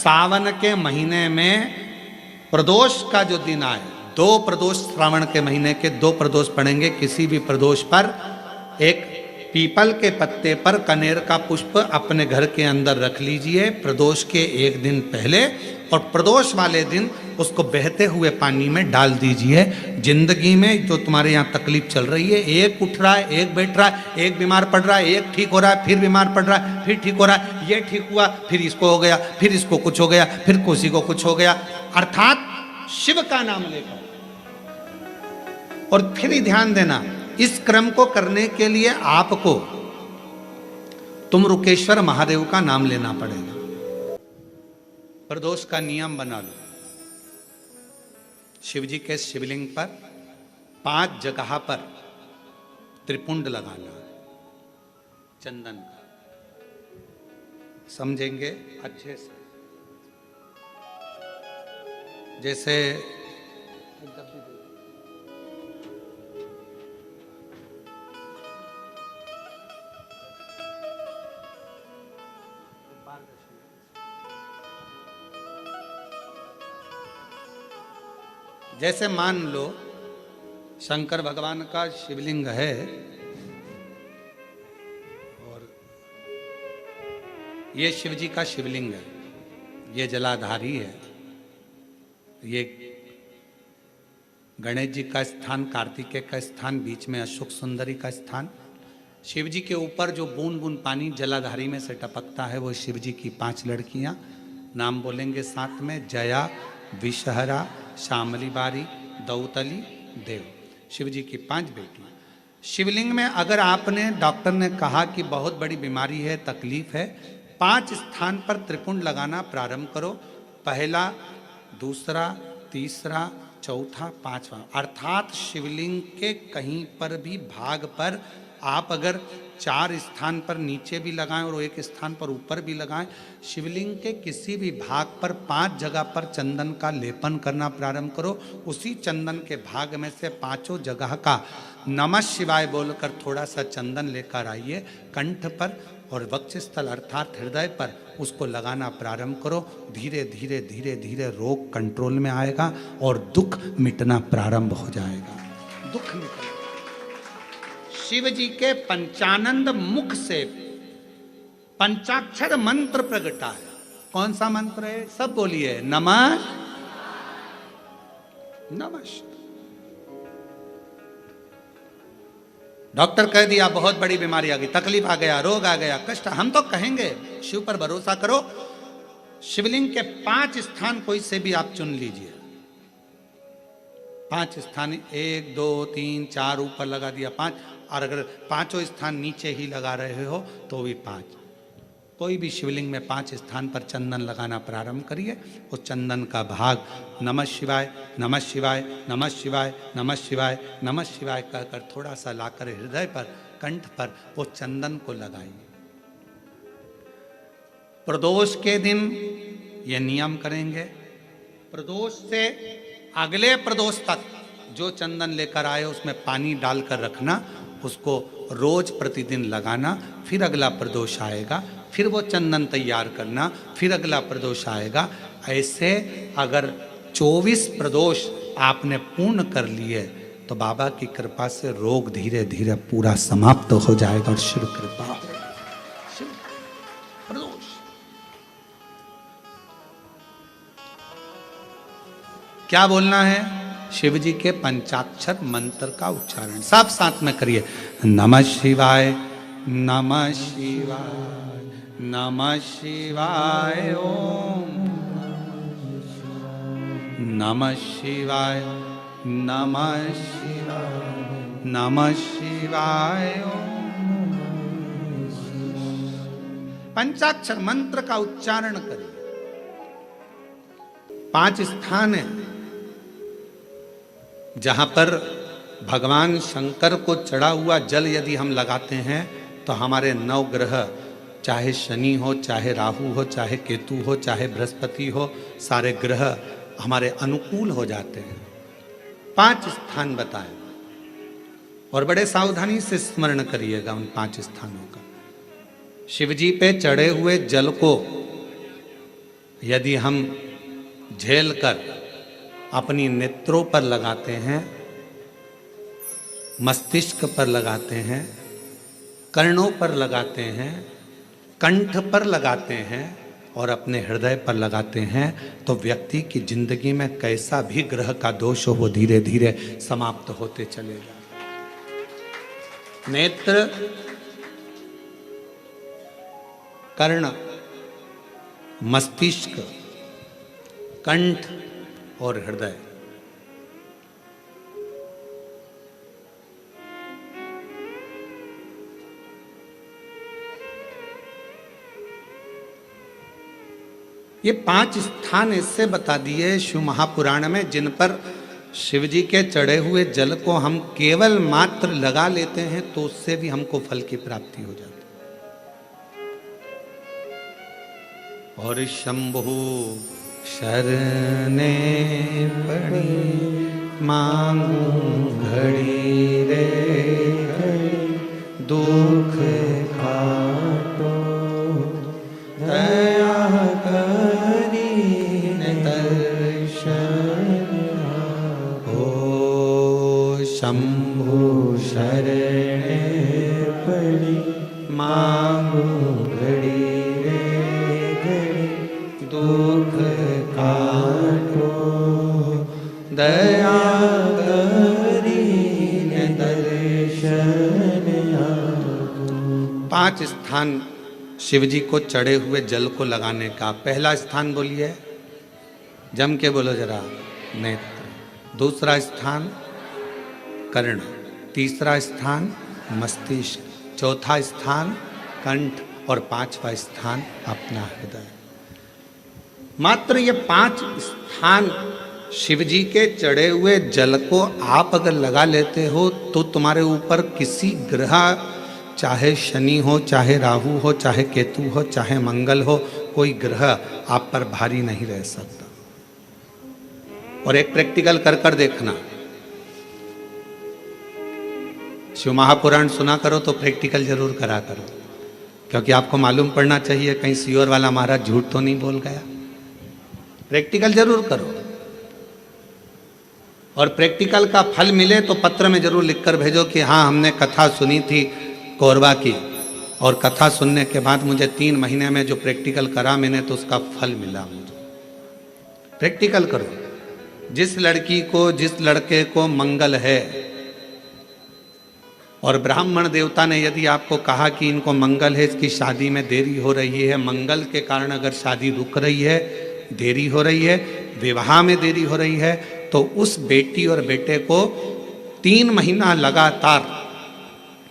सावन के महीने में प्रदोष का जो दिन आए, 2 प्रदोष श्रावण के महीने के 2 प्रदोष पड़ेंगे। किसी भी प्रदोष पर एक पीपल के पत्ते पर कनेर का पुष्प अपने घर के अंदर रख लीजिए प्रदोष के एक दिन पहले, और प्रदोष वाले दिन उसको बहते हुए पानी में डाल दीजिए। जिंदगी में जो तुम्हारे यहाँ तकलीफ चल रही है, एक उठ रहा है, एक बैठ रहा है, एक बीमार पड़ रहा है, एक ठीक हो रहा है, फिर बीमार पड़ रहा है, फिर ठीक हो रहा है, ये ठीक हुआ, फिर इसको हो गया, फिर इसको कुछ हो गया, फिर किसी को कुछ हो गया, अर्थात शिव का नाम लेकर। और फिर ही ध्यान देना, इस क्रम को करने के लिए आपको तुम रुकेश्वर महादेव का नाम लेना पड़ेगा। प्रदोष का नियम बना लो, शिव जी के शिवलिंग पर 5 जगह पर त्रिपुंड लगाना चंदन का। समझेंगे अच्छे से, जैसे जैसे मान लो शंकर भगवान का शिवलिंग है और ये शिव जी का शिवलिंग है, ये जलाधारी है, ये गणेश जी का स्थान, कार्तिकेय का स्थान, बीच में अशोक सुंदरी का स्थान। शिव जी के ऊपर जो बूंद बूंद पानी जलाधारी में से टपकता है वो शिव जी की 5 लड़कियां। नाम बोलेंगे साथ में, जया, विषहरा, श्यामली बारी, दौतली, देव। शिव जी की 5 बेटियां। शिवलिंग में अगर आपने, डॉक्टर ने कहा कि बहुत बड़ी बीमारी है, तकलीफ है, 5 स्थान पर त्रिपुंड लगाना प्रारंभ करो। पहला, दूसरा, तीसरा, चौथा, 5वां, अर्थात शिवलिंग के कहीं पर भी भाग पर आप अगर 4 स्थान पर नीचे भी लगाएं और 1 स्थान पर ऊपर भी लगाएं, शिवलिंग के किसी भी भाग पर 5 जगह पर चंदन का लेपन करना प्रारंभ करो। उसी चंदन के भाग में से 5 जगह का नमः शिवाय बोलकर थोड़ा सा चंदन लेकर आइए, कंठ पर और वक्षस्थल अर्थात हृदय पर उसको लगाना प्रारंभ करो। धीरे धीरे धीरे धीरे रोग कंट्रोल में आएगा और दुख मिटना प्रारंभ हो जाएगा। दुख मिटेगा। शिव जी के पंचानंद मुख से पंचाक्षर मंत्र प्रगटा है। कौन सा मंत्र है? सब बोलिए, नमः नमः। डॉक्टर कह दिया बहुत बड़ी बीमारी आ गई, तकलीफ आ गया, रोग आ गया, कष्ट, हम तो कहेंगे शिव पर भरोसा करो। शिवलिंग के 5 स्थान कोई से भी आप चुन लीजिए। 5 स्थान, 1 2 3 4 ऊपर लगा दिया 5, और अगर 5 स्थान नीचे ही लगा रहे हो तो भी 5। कोई भी शिवलिंग में 5 स्थान पर चंदन लगाना प्रारंभ करिए। उस चंदन का भाग नमः शिवाय, नमः शिवाय, नमः शिवाय, नमः शिवाय, नमः शिवाय कहकर थोड़ा सा लाकर हृदय पर, कंठ पर वो चंदन को लगाइए। प्रदोष के दिन ये नियम करेंगे। प्रदोष से अगले प्रदोष तक जो चंदन लेकर आए उसमें पानी डालकर रखना, उसको रोज प्रतिदिन लगाना। फिर अगला प्रदोष आएगा, फिर वो चंदन तैयार करना, फिर अगला प्रदोष आएगा। ऐसे अगर 24 प्रदोष आपने पूर्ण कर लिए तो बाबा की कृपा से रोग धीरे धीरे पूरा समाप्त हो जाएगा और शिव कृपा। प्रदोष क्या बोलना है? शिव जी के पंचाक्षर मंत्र का उच्चारण सब साथ में करिए। नमः शिवाय, नमः शिवाय, नमः शिवाय ओम, नमः शिवाय, नमः शिवाय, नमः शिवाय ओम। पंचाक्षर मंत्र का उच्चारण करिए। 5 स्थान है जहां पर भगवान शंकर को चढ़ा हुआ जल यदि हम लगाते हैं तो हमारे 9 ग्रह, चाहे शनि हो, चाहे राहु हो, चाहे केतु हो, चाहे बृहस्पति हो, सारे ग्रह हमारे अनुकूल हो जाते हैं। 5 स्थान बताएं और बड़े सावधानी से स्मरण करिएगा उन 5 स्थानों का। शिवजी पे चढ़े हुए जल को यदि हम झेल कर अपनी नेत्रों पर लगाते हैं, मस्तिष्क पर लगाते हैं, कर्णों पर लगाते हैं, कंठ पर लगाते हैं और अपने हृदय पर लगाते हैं, तो व्यक्ति की जिंदगी में कैसा भी ग्रह का दोष हो वो धीरे धीरे समाप्त होते चलेगा। नेत्र, कर्ण, मस्तिष्क, कंठ और हृदय, ये 5 स्थान इससे बता दिए शिव महापुराण में, जिन पर शिव जी के चढ़े हुए जल को हम केवल मात्र लगा लेते हैं तो उससे भी हमको फल की प्राप्ति हो जाती। और शंभु शरणे पड़ी मांगू घड़ी रे घड़ी, दुख काटो दया करी दर्शन हो। शंभु शरणे पड़ी मांगू घड़ी रे घड़ी, दुख काटो दया करी दर्शन हो। 5 स्थान शिव जी को चढ़े हुए जल को लगाने का। पहला स्थान बोलिए, जम के बोलो जरा, नेत्र। दूसरा स्थान कर्ण, तीसरा स्थान मस्तिष्क, चौथा स्थान कंठ और 5वां स्थान अपना हृदय। मात्र ये 5 स्थान शिव जी के चढ़े हुए जल को आप अगर लगा लेते हो तो तुम्हारे ऊपर किसी ग्रह, चाहे शनि हो, चाहे राहु हो, चाहे केतु हो, चाहे मंगल हो, कोई ग्रह आप पर भारी नहीं रह सकता। और एक प्रैक्टिकल कर कर देखना, शिव महापुराण सुना करो तो प्रैक्टिकल जरूर करा करो, क्योंकि आपको मालूम पड़ना चाहिए कहीं सीओर वाला महाराज झूठ तो नहीं बोल गया। प्रैक्टिकल जरूर करो और प्रैक्टिकल का फल मिले तो पत्र में जरूर लिखकर भेजो कि हाँ हमने कथा सुनी थी कोरबा की, और कथा सुनने के बाद मुझे 3 महीने में जो प्रैक्टिकल करा मैंने तो उसका फल मिला मुझे। प्रैक्टिकल करो। जिस लड़की को, जिस लड़के को मंगल है और ब्राह्मण देवता ने यदि आपको कहा कि इनको मंगल है, इसकी शादी में देरी हो रही है, मंगल के कारण अगर शादी रुक रही है, देरी हो रही है, विवाह में देरी हो रही है, तो उस बेटी और बेटे को 3 महीना लगातार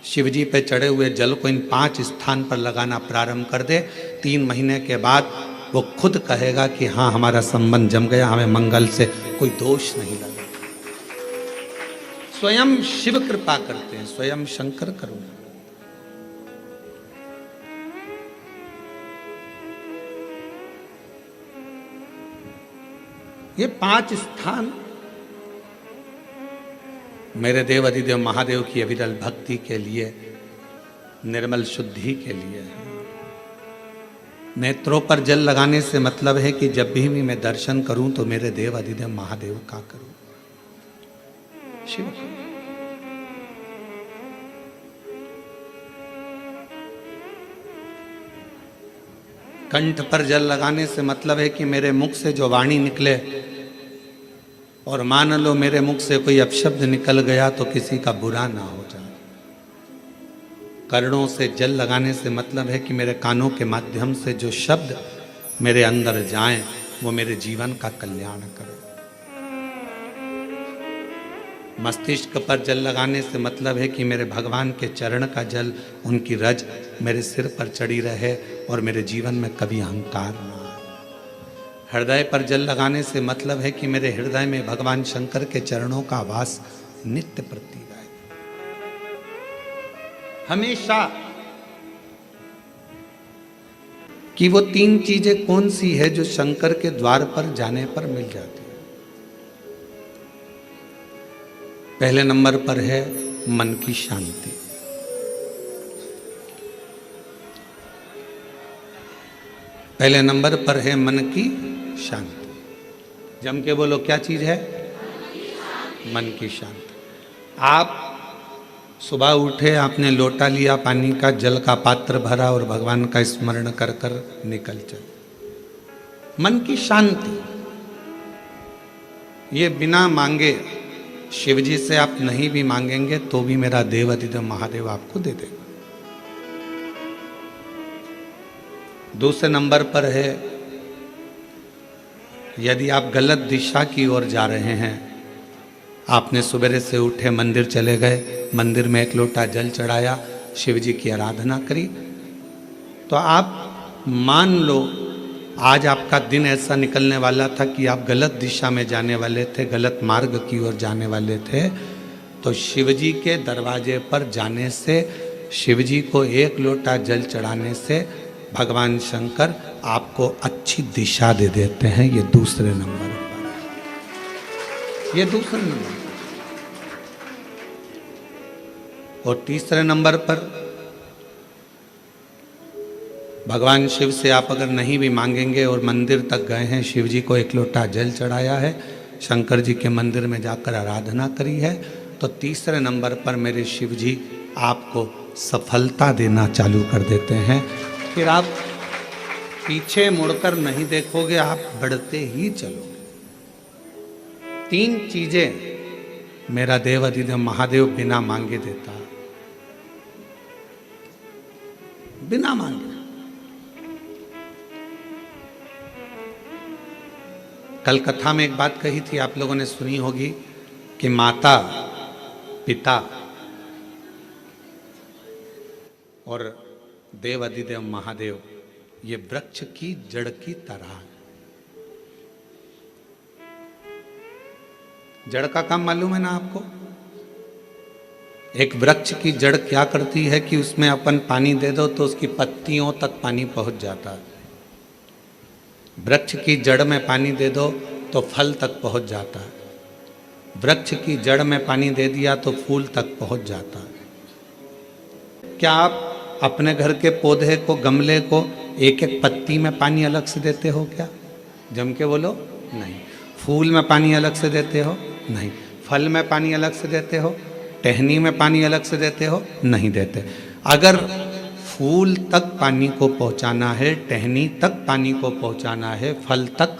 शिवजी पे चढ़े हुए जल को इन 5 स्थान पर लगाना प्रारंभ कर दे। 3 महीने के बाद वो खुद कहेगा कि हाँ हमारा संबंध जम गया, हमें मंगल से कोई दोष नहीं लगा। स्वयं शिव कृपा करते हैं, स्वयं शंकर करुणा। ये 5 स्थान मेरे देव अधिदेव महादेव की अविरल भक्ति के लिए, निर्मल शुद्धि के लिए है। नेत्रों पर जल लगाने से मतलब है कि जब भी मैं दर्शन करूं तो मेरे देव अधिदेव महादेव का करूं, शिव का। कंठ पर जल लगाने से मतलब है कि मेरे मुख से जो वाणी निकले, और मान लो मेरे मुख से कोई अपशब्द निकल गया तो किसी का बुरा ना हो जाए। कर्णों से जल लगाने से मतलब है कि मेरे कानों के माध्यम से जो शब्द मेरे अंदर जाएं वो मेरे जीवन का कल्याण करें। मस्तिष्क पर जल लगाने से मतलब है कि मेरे भगवान के चरण का जल, उनकी रज मेरे सिर पर चढ़ी रहे और मेरे जीवन में कभी अहंकार ना आए। हृदय पर जल लगाने से मतलब है कि मेरे हृदय में भगवान शंकर के चरणों का वास नित्य प्रति रहे। हमेशा कि वो 3 चीजें कौन सी है जो शंकर के द्वार पर जाने पर मिल जाती है। पहले नंबर पर है मन की शांति। पहले नंबर पर है मन की शांति। जम के बोलो, क्या चीज है? मन की शांति। आप सुबह उठे, आपने लोटा लिया पानी का, जल का पात्र भरा और भगवान का स्मरण कर कर निकल चले। मन की शांति, ये बिना मांगे, शिव जी से आप नहीं भी मांगेंगे तो भी मेरा देवाधिदेव महादेव आपको दे देगा। दूसरे नंबर पर है, यदि आप गलत दिशा की ओर जा रहे हैं, आपने सवेरे से उठे मंदिर चले गए, मंदिर में एक लोटा जल चढ़ाया, शिव जी की आराधना करी, तो आप मान लो आज आपका दिन ऐसा निकलने वाला था कि आप गलत दिशा में जाने वाले थे, गलत मार्ग की ओर जाने वाले थे, तो शिव जी के दरवाजे पर जाने से, शिव जी को एक लोटा जल चढ़ाने से भगवान शंकर आपको अच्छी दिशा दे देते हैं। ये दूसरे नंबर पर, ये दूसरे नंबर। और तीसरे नंबर पर भगवान शिव से आप अगर नहीं भी मांगेंगे और मंदिर तक गए हैं, शिव जी को एक लोटा जल चढ़ाया है, शंकर जी के मंदिर में जाकर आराधना करी है, तो तीसरे नंबर पर मेरे शिव जी आपको सफलता देना चालू कर देते हैं। फिर आप पीछे मुड़कर नहीं देखोगे, आप बढ़ते ही चलोगे। तीन चीजें मेरा देवाधिदेव महादेव बिना मांगे देता है, बिना मांगे। कल कथा में एक बात कही थी, आप लोगों ने सुनी होगी कि माता, पिता और देवाधिदेव महादेव ये वृक्ष की जड़ की तरह है। जड़ का काम मालूम है ना आपको? एक वृक्ष की जड़ क्या करती है कि उसमें अपन पानी दे दो तो उसकी पत्तियों तक पानी पहुंच जाता है। वृक्ष की जड़ में पानी दे दो तो फल तक पहुंच जाता है। वृक्ष की जड़ में पानी दे दिया तो फूल तक पहुंच जाता है। क्या आप अपने घर के पौधे को, गमले को एक एक पत्ती में पानी अलग से देते हो क्या? जम के बोलो, नहीं। फूल में पानी अलग से देते हो? नहीं। फल में पानी अलग से देते हो? टहनी में पानी अलग से देते हो? नहीं देते। अगर फूल तक पानी को पहुंचाना है, टहनी तक पानी को पहुंचाना है, फल तक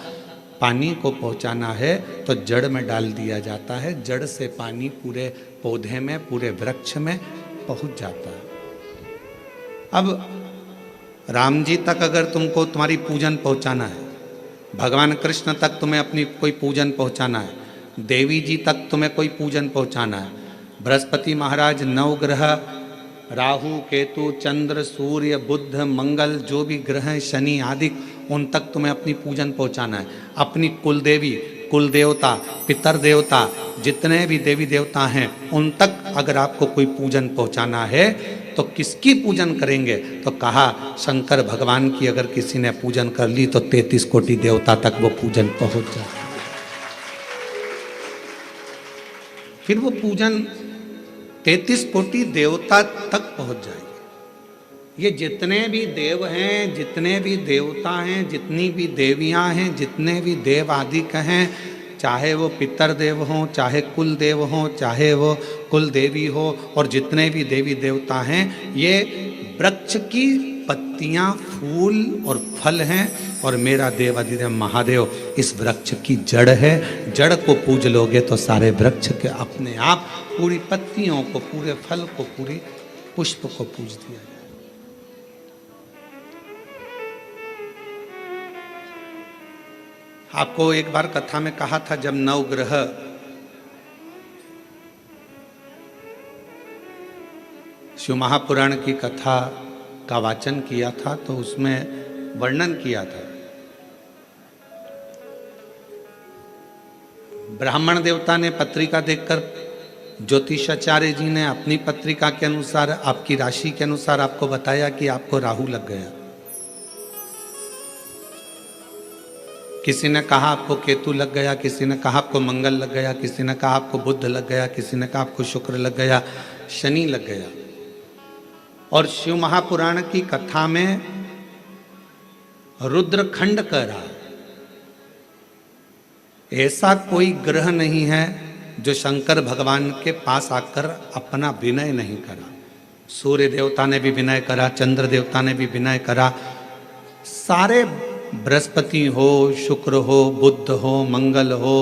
पानी को पहुंचाना है, तो जड़ में डाल दिया जाता है। जड़ से पानी पूरे पौधे में, पूरे वृक्ष में पहुंच जाता है। अब राम जी तक अगर तुमको तुम्हारी पूजन पहुंचाना है, भगवान कृष्ण तक तुम्हें अपनी कोई पूजन पहुंचाना है, देवी जी तक तुम्हें कोई पूजन पहुंचाना है, बृहस्पति महाराज, नवग्रह, राहु, केतु, चंद्र, सूर्य, बुध, मंगल, जो भी ग्रह हैं, शनि आदि, उन तक तुम्हें अपनी पूजन पहुंचाना है। अपनी कुल देवी, कुल देवता, पितर देवता, जितने भी देवी देवता हैं, उन तक अगर आपको कोई पूजन पहुंचाना है तो किसकी पूजन करेंगे? तो कहा शंकर भगवान की अगर किसी ने पूजन कर ली तो 33 कोटि देवता तक वो पूजन पहुंच जाए। फिर वो पूजन 33 कोटि देवता तक पहुंच जाएगी। ये जितने भी देव हैं, जितने भी देवता हैं, जितनी भी देवियां हैं, जितने भी देव आदि हैं, चाहे वो पितर देव हों, चाहे कुल देव हों, चाहे वो कुल देवी हो, और जितने भी देवी देवता हैं, ये वृक्ष की पत्तियां, फूल और फल हैं, और मेरा देवाधिदेव महादेव इस वृक्ष की जड़ है। जड़ को पूज लोगे तो सारे वृक्ष के अपने आप पूरी पत्तियों को, पूरे फल को, पूरे पुष्प को पूज दिया जाए। आपको एक बार कथा में कहा था, जब नवग्रह शिव महापुराण की कथा का वाचन किया था तो उसमें वर्णन किया था, ब्राह्मण देवता ने पत्रिका देखकर ज्योतिषाचार्य जी ने अपनी पत्रिका के अनुसार, आपकी राशि के अनुसार आपको बताया कि आपको राहु लग गया। किसी ने कहा आपको केतु लग गया, किसी ने कहा आपको मंगल लग गया, किसी ने कहा आपको बुध लग गया, किसी ने कहा आपको शुक्र लग गया, शनि लग गया। और शिव महापुराण की कथा में रुद्रखंड करा। ऐसा कोई ग्रह नहीं है जो शंकर भगवान के पास आकर अपना विनय नहीं करा। सूर्य देवता ने भी विनय करा, चंद्र देवता ने भी विनय करा, सारे बृहस्पति हो, शुक्र हो, बुध हो, मंगल हो,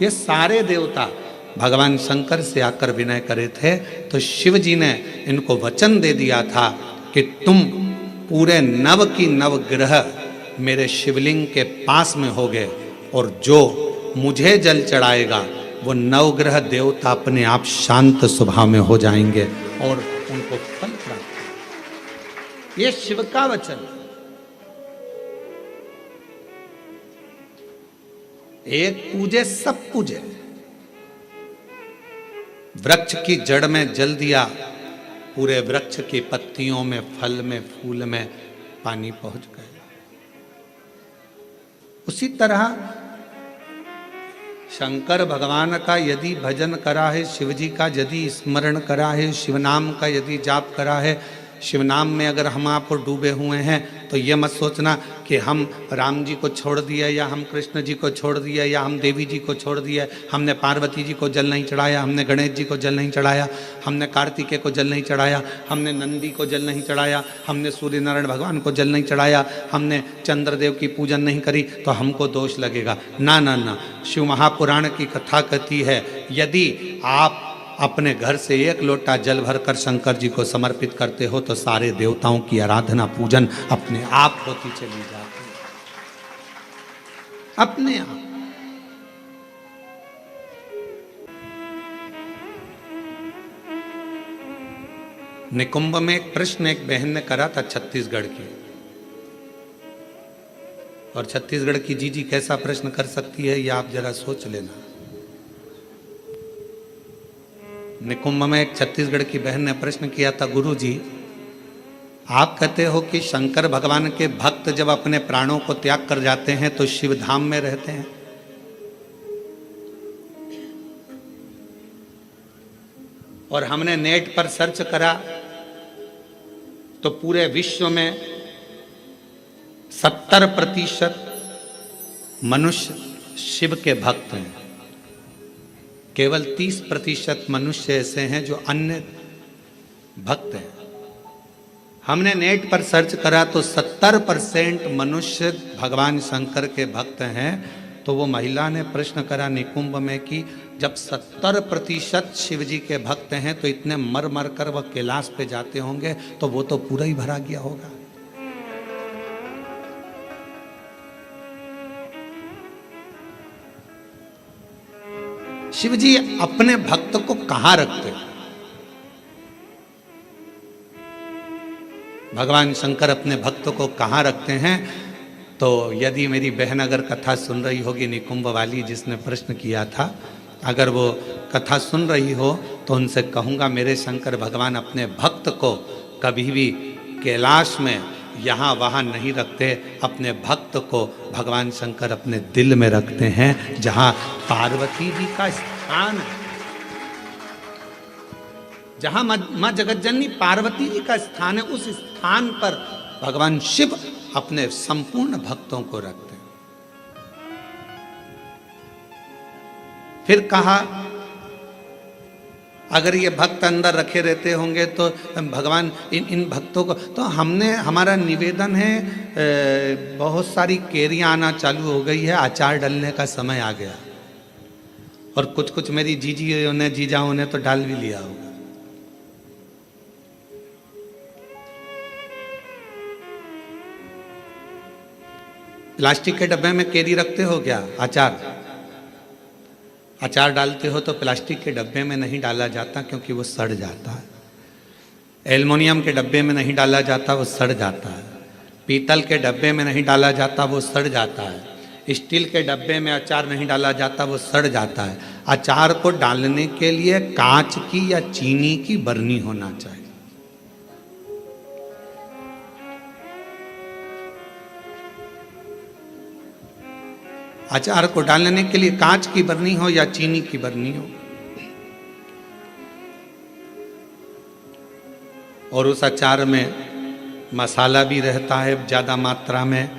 ये सारे देवता भगवान शंकर से आकर विनय करे थे। तो शिव जी ने इनको वचन दे दिया था कि तुम पूरे नव की नव ग्रह मेरे शिवलिंग के पास में होगे, और जो मुझे जल चढ़ाएगा वो नवग्रह देवता अपने आप शांत स्वभाव में हो जाएंगे और उनको फल प्राप्त। ये शिव का वचन। एक पूजे सब पूजे। वृक्ष की जड़ में जल दिया, पूरे वृक्ष की पत्तियों में, फल में, फूल में पानी पहुंच गया। उसी तरह शंकर भगवान का यदि भजन करा है, शिव जी का यदि स्मरण करा है, शिव नाम का यदि जाप करा है, शिव नाम में अगर हम आप डूबे हुए हैं, तो ये मत सोचना कि हम राम जी को छोड़ दिए, या हम कृष्ण जी को छोड़ दिए, या हम देवी जी को छोड़ दिए, हमने पार्वती जी को जल नहीं चढ़ाया, हमने गणेश जी को जल नहीं चढ़ाया, हमने कार्तिकेय को जल नहीं चढ़ाया, हमने नंदी को जल नहीं चढ़ाया, हमने सूर्य नारायण भगवान को जल नहीं चढ़ाया, हमने चंद्रदेव की पूजन नहीं करी, तो हमको दोष लगेगा। ना ना ना, शिव महापुराण की कथा कहती है, यदि आप अपने घर से एक लोटा जल भरकर शंकर जी को समर्पित करते हो तो सारे देवताओं की आराधना पूजन अपने आप होती चली जाती है, अपने आप। निकुंभ में एक प्रश्न एक बहन ने करा था छत्तीसगढ़ की, और छत्तीसगढ़ की जीजी कैसा प्रश्न कर सकती है ये आप जरा सोच लेना। निकुंभ में एक छत्तीसगढ़ की बहन ने प्रश्न किया था, गुरु जी आप कहते हो कि शंकर भगवान के भक्त जब अपने प्राणों को त्याग कर जाते हैं तो शिव धाम में रहते हैं, और हमने नेट पर सर्च करा तो पूरे विश्व में 70% मनुष्य शिव के भक्त हैं, केवल 30% मनुष्य ऐसे हैं जो अन्य भक्त हैं। हमने नेट पर सर्च करा तो 70% मनुष्य भगवान शंकर के भक्त हैं। तो वो महिला ने प्रश्न करा निकुंभ में कि जब 70% शिव जी के भक्त हैं तो इतने मर मर कर वह कैलाश पे जाते होंगे, तो वो तो पूरा ही भरा गया होगा। शिव जी अपने भक्त को कहां रखते हैं? भगवान शंकर अपने भक्त को कहां रखते हैं? तो यदि मेरी बहन अगर कथा सुन रही होगी निकुंभ वाली जिसने प्रश्न किया था, अगर वो कथा सुन रही हो तो उनसे कहूँगा मेरे शंकर भगवान अपने भक्त को कभी भी कैलाश में यहाँ वहाँ नहीं रखते, अपने भक्त को भगवान शंकर अपने दिल में रखते हैं, जहाँ पार्वती जी का स्थान है, जहाँ माँ जगतजननी पार्वती जी का स्थान है, उस स्थान पर भगवान शिव अपने संपूर्ण भक्तों को रखते हैं। फिर कहा अगर ये भक्त अंदर रखे रहते होंगे तो भगवान इन भक्तों को, तो हमारा निवेदन है, बहुत सारी केरियां आना चालू हो गई है, अचार डालने का समय आ गया, और कुछ मेरी जीजियों ने जीजाओं ने तो डाल भी लिया होगा। प्लास्टिक के डब्बे में केरी रखते हो क्या? अचार डालते हो तो प्लास्टिक के डब्बे में नहीं डाला जाता, क्योंकि वो सड़ जाता है। एल्युमिनियम के डब्बे में नहीं डाला जाता, वो सड़ जाता है। पीतल के डब्बे में नहीं डाला जाता, वो सड़ जाता है। स्टील के डब्बे में अचार नहीं डाला जाता, वो सड़ जाता है। अचार को डालने के लिए कांच की या चीनी की बरनी होना चाहिए। अचार को डालने के लिए कांच की बरनी हो या चीनी की बरनी हो, और उस अचार में मसाला भी रहता है ज़्यादा मात्रा में,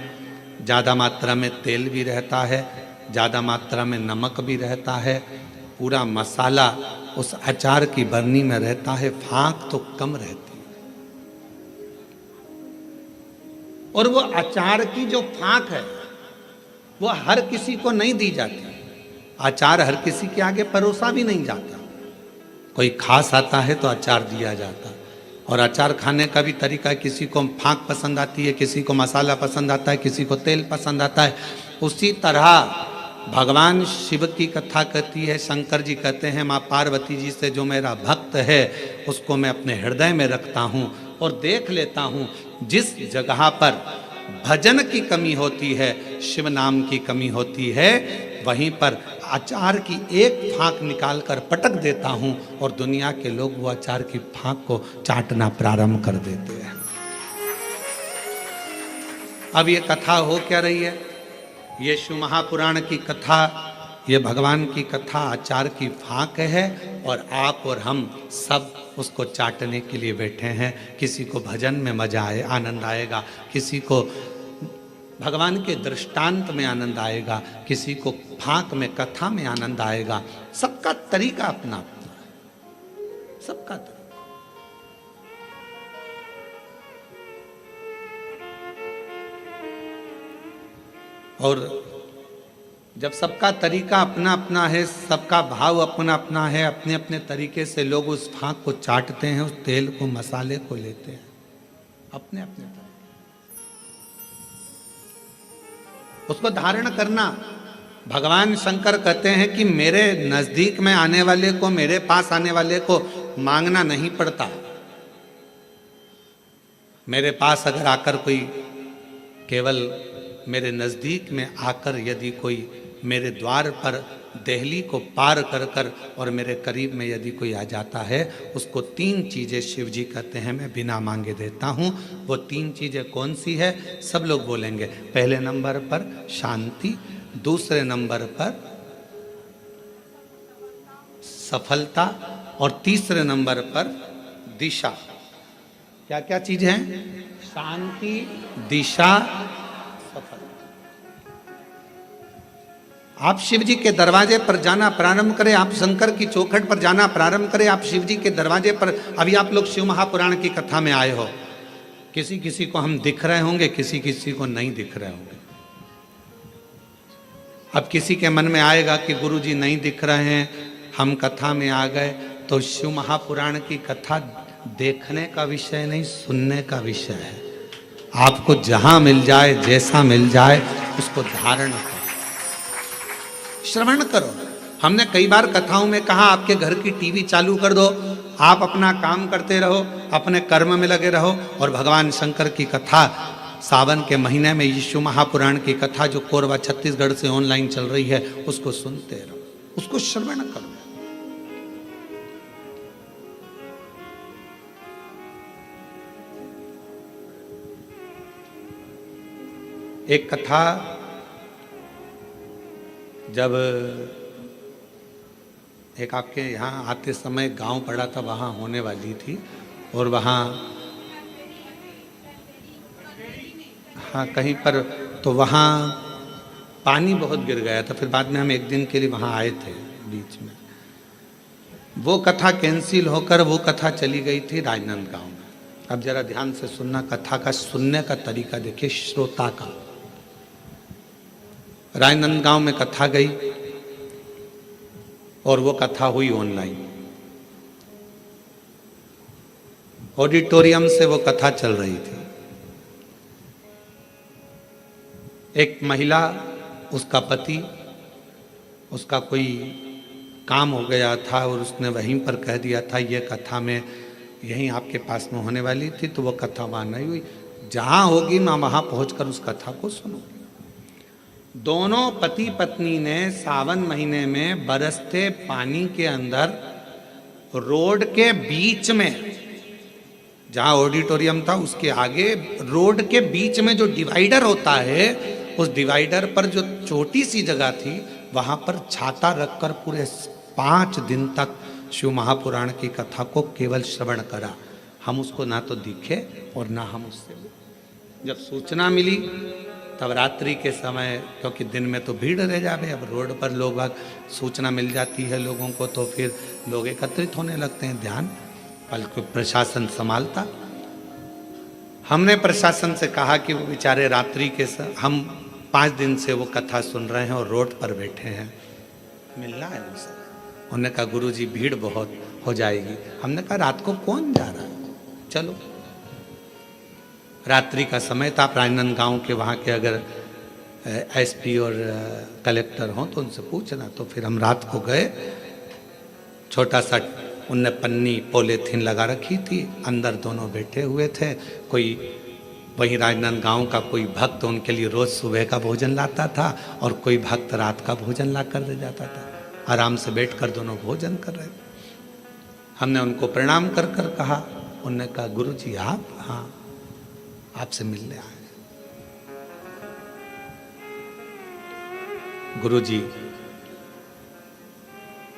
ज़्यादा मात्रा में तेल भी रहता है, ज़्यादा मात्रा में नमक भी रहता है, पूरा मसाला उस अचार की बरनी में रहता है, फाँक तो कम रहती है। और वो अचार की जो फाँक है वो हर किसी को नहीं दी जाती। अचार हर किसी के आगे परोसा भी नहीं जाता। कोई खास आता है तो अचार दिया जाता। और अचार खाने का भी तरीका, किसी को फाँक पसंद आती है, किसी को मसाला पसंद आता है, किसी को तेल पसंद आता है। उसी तरह भगवान शिव की कथा कहती है, शंकर जी कहते हैं माँ पार्वती जी से जो मेरा भक्त है उसको मैं अपने हृदय में रखता हूँ और देख लेता हूँ जिस जगह पर भजन की कमी होती है, शिव नाम की कमी होती है, वहीं पर अचार की एक फाँक निकाल कर पटक देता हूँ और दुनिया के लोग वो अचार की फाँक को चाटना प्रारंभ कर देते हैं। अब ये कथा हो क्या रही है? ये शिव महापुराण की कथा, ये भगवान की कथा अचार की फाँक है और आप और हम सब उसको चाटने के लिए बैठे हैं। किसी को भजन में मजा आए, आनंद आएगा, किसी को भगवान के दृष्टांत में आनंद आएगा, किसी को फाँक में, कथा में आनंद आएगा। सबका तरीका अपना अपना है, सबका तरीका। और जब सबका तरीका अपना अपना है, सबका भाव अपना अपना है, अपने अपने तरीके से लोग उस फाँक को चाटते हैं, उस तेल को, मसाले को लेते हैं अपने अपने तरीके। उसको धारण करना, भगवान शंकर कहते हैं कि मेरे नजदीक में आने वाले को, मेरे पास आने वाले को मांगना नहीं पड़ता। मेरे पास अगर आकर कोई, केवल मेरे नज़दीक में आकर यदि कोई मेरे द्वार पर देहली को पार कर कर और मेरे करीब में यदि कोई आ जाता है, उसको 3 चीज़ें शिव जी कहते हैं मैं बिना मांगे देता हूँ। वो 3 चीज़ें कौन सी है? सब लोग बोलेंगे। पहले नंबर पर शांति, दूसरे नंबर पर सफलता और तीसरे नंबर पर दिशा। क्या क्या चीज़ हैं? शांति, दिशा, सफलता। आप शिव जी के दरवाजे पर जाना प्रारंभ करें, आप शंकर की चौखट पर जाना प्रारंभ करें, आप शिव जी के दरवाजे पर। अभी आप लोग शिव महापुराण की कथा में आए हो, किसी किसी को हम दिख रहे होंगे, किसी किसी को नहीं दिख रहे होंगे। अब किसी के मन में आएगा कि गुरु जी नहीं दिख रहे हैं, हम कथा में आ गए, तो शिव महापुराण की कथा देखने का विषय नहीं, सुनने का विषय है। आपको जहां मिल जाए, जैसा मिल जाए, उसको धारण करो, श्रवण करो। हमने कई बार कथाओं में कहा आपके घर की टीवी चालू कर दो, आप अपना काम करते रहो, अपने कर्म में लगे रहो और भगवान शंकर की कथा सावन के महीने में यीशु महापुराण की कथा जो कोरबा छत्तीसगढ़ से ऑनलाइन चल रही है उसको सुनते रहो, उसको श्रवण करो। एक कथा जब एक आपके यहाँ आते समय गांव पड़ा था, वहाँ होने वाली थी और वहाँ हाँ कहीं पर, तो वहाँ पानी बहुत गिर गया था। फिर बाद में हम एक दिन के लिए वहाँ आए थे बीच में। वो कथा कैंसिल होकर वो कथा चली गई थी राजनांदगांव में। अब जरा ध्यान से सुनना, कथा का सुनने का तरीका देखिए श्रोता का। राजनांदगांव में कथा गई और वो कथा हुई ऑनलाइन, ऑडिटोरियम से वो कथा चल रही थी। एक महिला, उसका पति, उसका कोई काम हो गया था और उसने वहीं पर कह दिया था ये कथा में यहीं आपके पास में होने वाली थी, तो वो कथा वहाँ नहीं हुई। जहाँ होगी मैं वहाँ पहुँचकर उस कथा को सुनूंगी। दोनों पति पत्नी ने सावन महीने में बरसते पानी के अंदर रोड के बीच में, जहाँ ऑडिटोरियम था उसके आगे रोड के बीच में जो डिवाइडर होता है, उस डिवाइडर पर जो छोटी सी जगह थी वहाँ पर छाता रखकर पूरे 5 दिन तक शिव महापुराण की कथा को केवल श्रवण करा। हम उसको ना तो दिखे और ना हम उससे, जब सूचना मिली तब रात्रि के समय, क्योंकि दिन में तो भीड़ रह जावे, अब रोड पर लोग सूचना मिल जाती है लोगों को, तो फिर लोग एकत्रित होने लगते हैं, ध्यान बल्कि प्रशासन संभालता। हमने प्रशासन से कहा कि वो बेचारे रात्रि के हम 5 दिन से वो कथा सुन रहे हैं और रोड पर बैठे हैं, मिलना है उनसे। उन्होंने कहा गुरुजी भीड़ बहुत हो जाएगी। हमने कहा रात को कौन जा रहा है, चलो। रात्रि का समय था, राजनांदगांव के वहाँ के अगर एसपी और कलेक्टर हों तो उनसे पूछना। तो फिर हम रात को गए, छोटा सा उनने पन्नी पॉलीथीन लगा रखी थी, अंदर दोनों बैठे हुए थे। कोई वहीं राजनांदगांव का कोई भक्त उनके लिए रोज सुबह का भोजन लाता था और कोई भक्त रात का भोजन ला कर दे जाता था। आराम से बैठकर दोनों भोजन कर रहे थे। हमने उनको प्रणाम कर कर कहा, उनने कहा गुरुजी आप? हाँ, आपसे मिलने आए। गुरुजी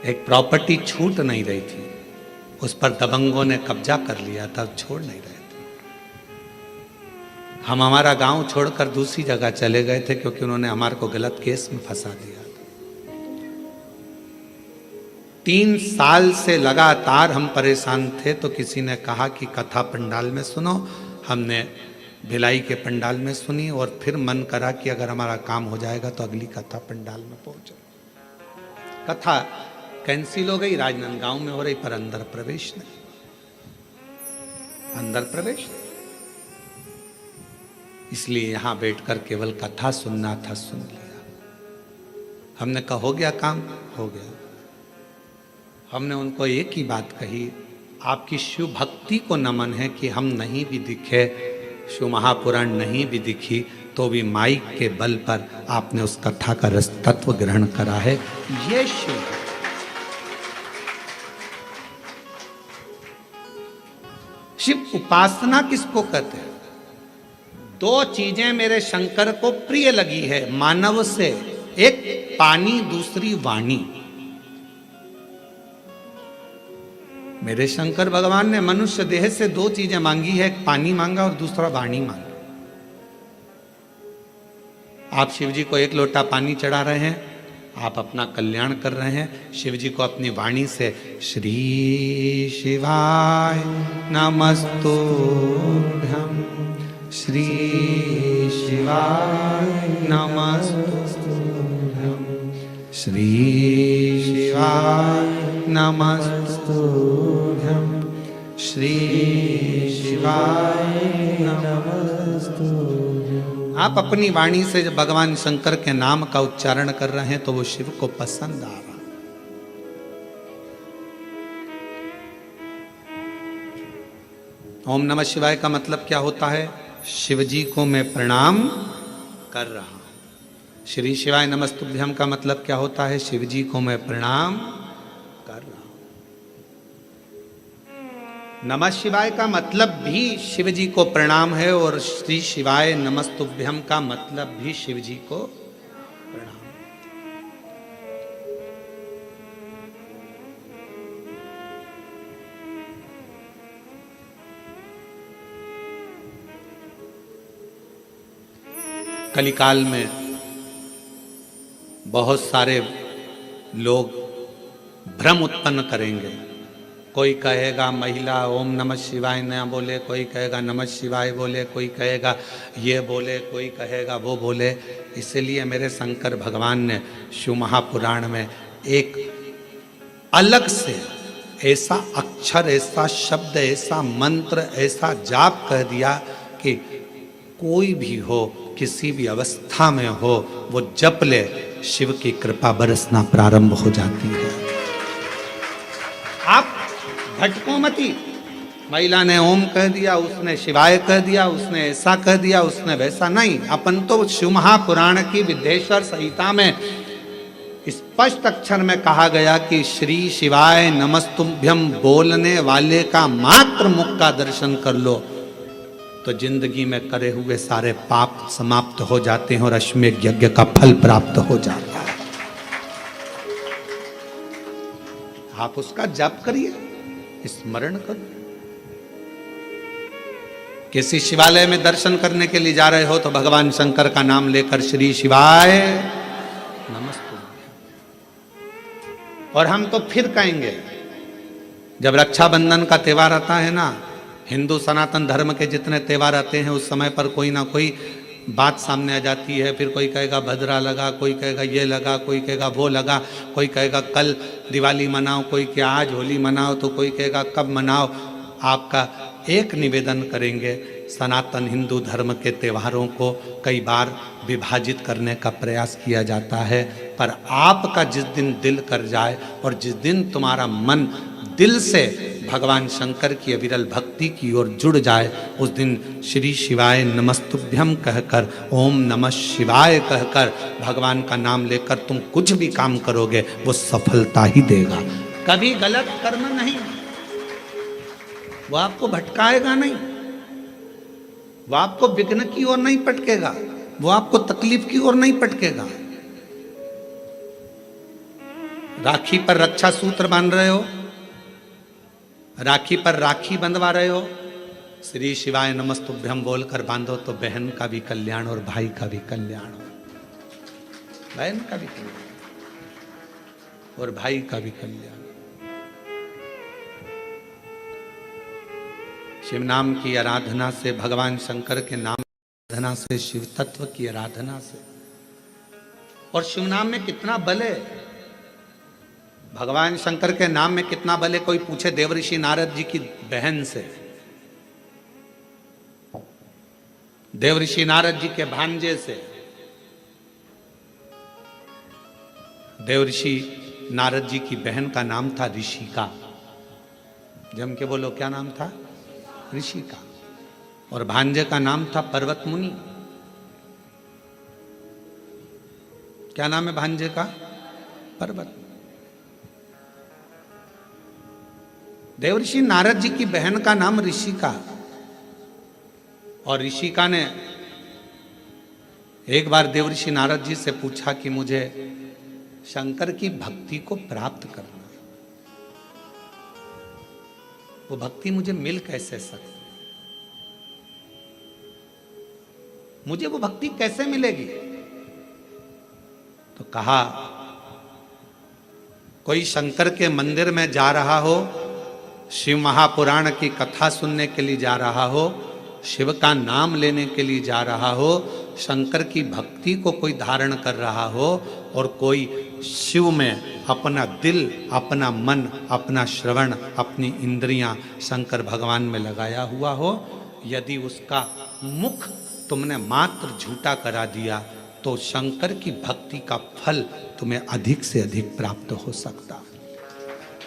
एक प्रॉपर्टी छूट नहीं रही थी, उस पर दबंगों ने कब्जा कर लिया था, छोड़ नहीं रहे थे। हम हमारा गांव छोड़कर दूसरी जगह चले गए थे क्योंकि उन्होंने हमारे को गलत केस में फंसा दिया। 3 साल से लगातार हम परेशान थे, तो किसी ने कहा कि कथा पंडाल में सुनो। हमने भिलाई के पंडाल में सुनी और फिर मन करा कि अगर हमारा काम हो जाएगा तो अगली कथा पंडाल में पहुंचो। कथा कैंसिल हो गई, राजनांदगांव में हो रही, पर अंदर प्रवेश नहीं, अंदर प्रवेश नहीं। इसलिए यहां बैठकर केवल कथा सुनना था, सुन लिया। हमने कहा हो गया काम, हो गया। हमने उनको एक ही बात कही, आपकी शिव भक्ति को नमन है कि हम नहीं भी दिखे, शिव महापुराण नहीं भी दिखी, तो भी माइक के बल पर आपने उस कथा का रस तत्व ग्रहण करा है। ये शिव शिव उपासना किसको कहते हैं? 2 चीजें मेरे शंकर को प्रिय लगी है मानव से, एक पानी, दूसरी वाणी। मेरे शंकर भगवान ने मनुष्य देह से 2 चीजें मांगी है, एक पानी मांगा और दूसरा वाणी मांगी। आप शिव जी को 1 लोटा पानी चढ़ा रहे हैं, आप अपना कल्याण कर रहे हैं। शिव जी को अपनी वाणी से श्री शिवाय नमस्तुभ्यं, श्री शिवाय नमस्तुभ्यं, श्री शिवाय नमस्तुभ्यं, श्री शिवाय नमस्तुभ्यं। आप अपनी वाणी से जब भगवान शंकर के नाम का उच्चारण कर रहे हैं तो वो शिव को पसंद आ रहा। ओम नमः शिवाय का मतलब क्या होता है? शिव जी को मैं प्रणाम कर रहा हूं। श्री शिवाय नमस्तुभ्यम का मतलब क्या होता है? शिव जी को मैं प्रणाम कर रहा हूं। नमः शिवाय का मतलब भी शिव जी को प्रणाम है और श्री शिवाय नमस्तुभ्यम का मतलब भी शिव जी को प्रणाम। कलिकाल में बहुत सारे लोग भ्रम उत्पन्न करेंगे। कोई कहेगा महिला ओम नमः शिवाय न बोले, कोई कहेगा नमः शिवाय बोले, कोई कहेगा ये बोले, कोई कहेगा वो बोले। इसलिए मेरे शंकर भगवान ने शिव महापुराण में एक अलग से ऐसा अक्षर, ऐसा शब्द, ऐसा मंत्र, ऐसा जाप कह दिया कि कोई भी हो, किसी भी अवस्था में हो, वो जप ले, शिव की कृपा बरसना प्रारंभ हो जाती है। आप भटको मती। महिला ने ओम कह दिया, उसने शिवाय कह दिया, उसने ऐसा कह दिया, उसने वैसा नहीं। अपन तो शिव महापुराण की विद्येश्वर संहिता में स्पष्ट अक्षर में कहा गया कि श्री शिवाय नमस्तुभ्यम बोलने वाले का मात्र मुख का दर्शन कर लो तो जिंदगी में करे हुए सारे पाप समाप्त हो जाते हैं और अश्वमेध यज्ञ का फल प्राप्त हो जाता है। आप उसका जप करिए, स्मरण करो। किसी शिवालय में दर्शन करने के लिए जा रहे हो तो भगवान शंकर का नाम लेकर श्री शिवाय नमस्तुभ्यम। और हम तो फिर कहेंगे, जब रक्षाबंधन का त्यौहार आता है ना, हिंदू सनातन धर्म के जितने त्यौहार आते हैं उस समय पर कोई ना कोई बात सामने आ जाती है। फिर कोई कहेगा भद्रा लगा, कोई कहेगा ये लगा, कोई कहेगा वो लगा, कोई कहेगा कल दिवाली मनाओ, कोई क्या आज होली मनाओ, तो कोई कहेगा कब मनाओ। आपका एक निवेदन करेंगे, सनातन हिंदू धर्म के त्योहारों को कई बार विभाजित करने का प्रयास किया जाता है, पर आपका जिस दिन दिल कर जाए और जिस दिन तुम्हारा मन दिल से भगवान शंकर की अविरल भक्ति की ओर जुड़ जाए, उस दिन श्री शिवाय नमस्तुभ्यम कहकर, ओम नमः शिवाय कहकर भगवान का नाम लेकर तुम कुछ भी काम करोगे वो सफलता ही देगा। कभी गलत कर्म नहीं, वो आपको भटकाएगा नहीं, वो आपको विघ्न की ओर नहीं पटकेगा, वो आपको तकलीफ की ओर नहीं पटकेगा। राखी पर रक्षा सूत्र बांध रहे हो, राखी पर राखी बंधवा रहे हो, श्री शिवाय नमस्तुभ्यम बोलकर बांधो तो बहन का भी कल्याण और भाई का भी कल्याण हो, बहन का भी कल्याण और भाई का भी कल्याण। शिव नाम की आराधना से, भगवान शंकर के नाम की आराधना से, शिव तत्व की आराधना से, और शिव नाम में कितना बल है, भगवान शंकर के नाम में कितना बल है। कोई पूछे देवऋषि नारद जी की बहन से, देवऋषि नारद जी के भांजे से। देवऋषि नारद जी की बहन का नाम था ऋषिका। जम के बोलो, क्या नाम था? ऋषिका। और भांजे का नाम था पर्वत मुनि। क्या नाम है भांजे का? पर्वत। देवऋषि नारद जी की बहन का नाम ऋषिका, और ऋषिका ने एक बार देवऋषि नारद जी से पूछा कि मुझे शंकर की भक्ति को प्राप्त करना, वो भक्ति मुझे मिल कैसे सकती, मुझे वो भक्ति कैसे मिलेगी? तो कहा, कोई शंकर के मंदिर में जा रहा हो, शिव महापुराण की कथा सुनने के लिए जा रहा हो, शिव का नाम लेने के लिए जा रहा हो, शंकर की भक्ति को कोई धारण कर रहा हो, और कोई शिव में अपना दिल, अपना मन, अपना श्रवण, अपनी इंद्रियां शंकर भगवान में लगाया हुआ हो, यदि उसका मुख तुमने मात्र झूठा करा दिया तो शंकर की भक्ति का फल तुम्हें अधिक से अधिक प्राप्त हो सकता।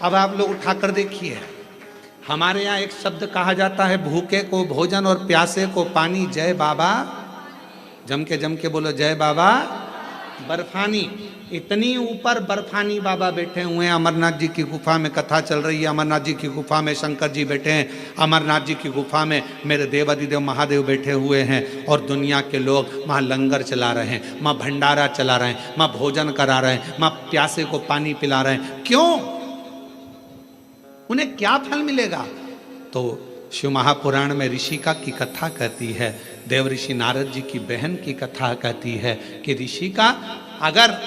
अब आप लोग उठाकर देखिए, हमारे यहाँ एक शब्द कहा जाता है, भूखे को भोजन और प्यासे को पानी, जय बाबा। जम के बोलो, जय बाबा बर्फानी। इतनी ऊपर बर्फानी बाबा बैठे हुए हैं। अमरनाथ जी की गुफा में कथा चल रही है, अमरनाथ जी की गुफा में शंकर जी बैठे हैं, अमरनाथ जी की गुफा में मेरे देवादिदेव महादेव बैठे हुए हैं, और दुनिया के लोग वहाँ लंगर चला रहे हैं, वहाँ भंडारा चला रहे हैं, वहाँ भोजन करा रहे हैं, वहाँ प्यासे को पानी पिला रहे हैं। क्यों? उन्हें क्या फल मिलेगा? तो शिव महापुराण में ऋषिका की कथा कहती है, देवऋषि नारद जी की बहन की कथा कहती है कि ऋषिका, अगर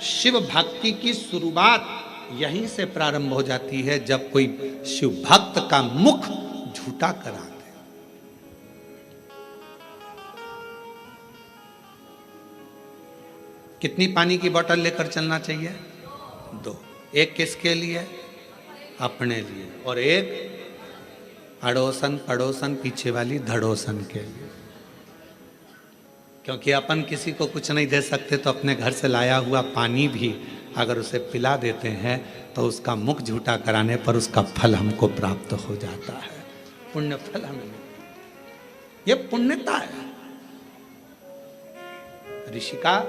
शिव भक्ति की शुरुआत यहीं से प्रारंभ हो जाती है जब कोई शिव भक्त का मुख झूठा करा दे। कितनी पानी की बोतल लेकर चलना चाहिए? 2। एक किसके लिए? अपने लिए, और एक अड़ोसन पड़ोसन पीछे वाली धड़ोसन के लिए। क्योंकि अपन किसी को कुछ नहीं दे सकते, तो अपने घर से लाया हुआ पानी भी अगर उसे पिला देते हैं तो उसका मुख झूठा कराने पर उसका फल हमको प्राप्त हो जाता है, पुण्य फल हमें। ये पुण्यता है। ऋषिका,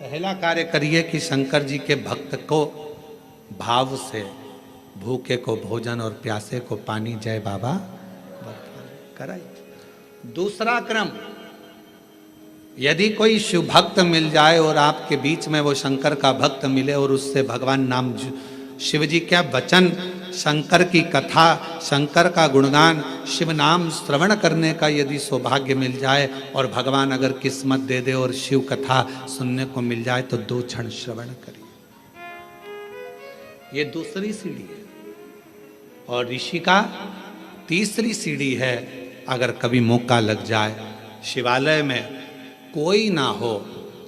पहला कार्य करिए कि शंकर जी के भक्त को भाव से, भूखे को भोजन और प्यासे को पानी, जय बाबा कराइए। दूसरा क्रम, यदि कोई शिव भक्त मिल जाए और आपके बीच में वो शंकर का भक्त मिले और उससे भगवान नाम, शिव जी क्या वचन शंकर की कथा, शंकर का गुणगान, शिव नाम श्रवण करने का यदि सौभाग्य मिल जाए और भगवान अगर किस्मत दे दे और शिव कथा सुनने को मिल जाए तो 2 क्षण श्रवण करिए। ये दूसरी सीढ़ी है। और ऋषि का तीसरी सीढ़ी है, अगर कभी मौका लग जाए, शिवालय में कोई ना हो,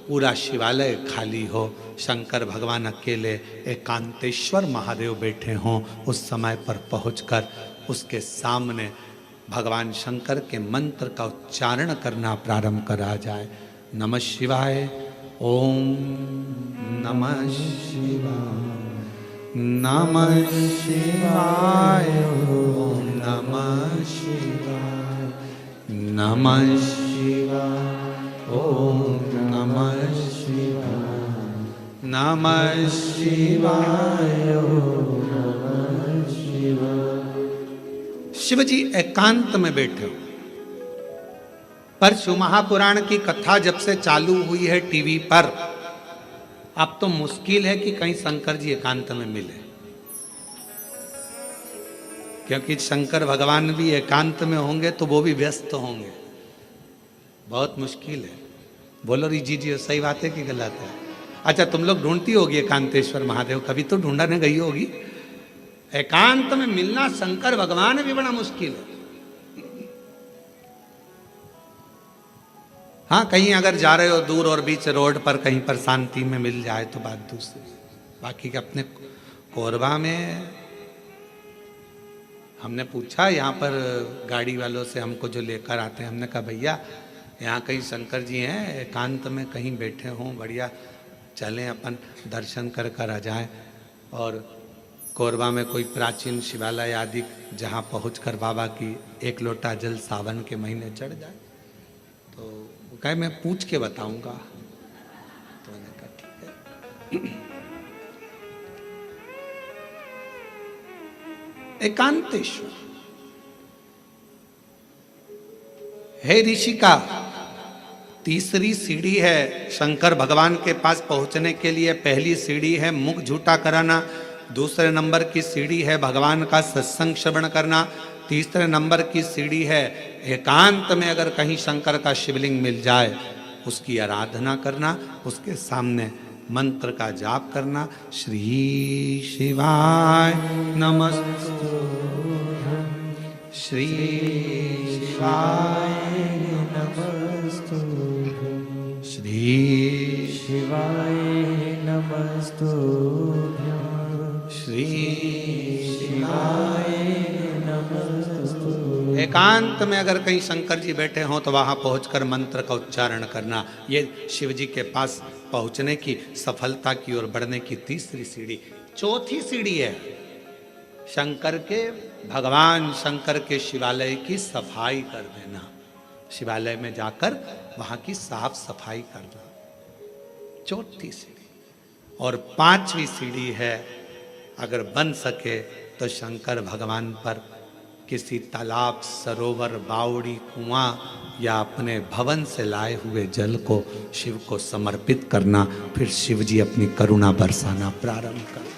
पूरा शिवालय खाली हो, शंकर भगवान अकेले एकांतेश्वर महादेव बैठे हों, उस समय पर पहुंचकर उसके सामने भगवान शंकर के मंत्र का उच्चारण करना प्रारंभ करा जाए। नमः शिवाय, ओम नमः शिवाय, नमः शिवाय, ओम नमः शिवाय, नमः शिवाय, ओम नमः शिवाय, नमः शिवाय, ओम नमः शिवाय। शिव जी एकांत में बैठे हो, पर शिव महापुराण की कथा जब से चालू हुई है टीवी पर, अब तो मुश्किल है कि कहीं शंकर जी एकांत में मिले, क्योंकि शंकर भगवान भी एकांत में होंगे तो वो भी व्यस्त होंगे, बहुत मुश्किल है। बोलो जी जी सही बात है कि गलत है? अच्छा, तुम लोग ढूंढती होगी एकांतेश्वर महादेव, कभी तो ढूंढने गई होगी। एकांत में मिलना शंकर भगवान भी बड़ा मुश्किल है। हाँ, कहीं अगर जा रहे हो दूर और बीच रोड पर कहीं पर शांति में मिल जाए तो बात दूसरी। बाकी के अपने कोरबा में हमने पूछा, यहाँ पर गाड़ी वालों से हमको जो लेकर आते हैं, हमने कहा भैया यहाँ कहीं शंकर जी हैं, एकांत में कहीं बैठे हों, बढ़िया चलें अपन दर्शन कर कर आ जाएं। और कोरबा में कोई प्राचीन शिवालय आदि जहाँ पहुंचकर बाबा की 1 लोटा जल सावन के महीने चढ़ जाए। तो वो कहे मैं पूछ के बताऊंगा। तो मैंने कहा ठीक है। एकांतेश्वर हे ऋषि का तीसरी सीढ़ी है शंकर भगवान के पास पहुंचने के लिए। पहली सीढ़ी है मुख झूठा कराना, दूसरे नंबर की सीढ़ी है भगवान का सत्संग श्रवण करना, तीसरे नंबर की सीढ़ी है एकांत में अगर कहीं शंकर का शिवलिंग मिल जाए उसकी आराधना करना, उसके सामने मंत्र का जाप करना। श्री शिवाय नमस्तु, श्री शिवाय नमस्तु, श्री शिवाय नमस्तु, श्री शिवाय नमस्तु। एकांत में अगर कहीं शंकर जी बैठे हों तो वहां पहुंचकर मंत्र का उच्चारण करना। ये शिव जी के पास पहुंचने की, सफलता की ओर बढ़ने की तीसरी सीढ़ी। चौथी सीढ़ी है शंकर के, भगवान शंकर के शिवालय की सफाई कर देना। शिवालय में जाकर वहां की साफ सफाई करना, चौथी सीढ़ी। और पांचवी सीढ़ी है, अगर बन सके तो शंकर भगवान पर किसी तालाब, सरोवर, बावड़ी, कुआं या अपने भवन से लाए हुए जल को शिव को समर्पित करना। फिर शिव जी अपनी करुणा बरसाना प्रारंभ कर देते।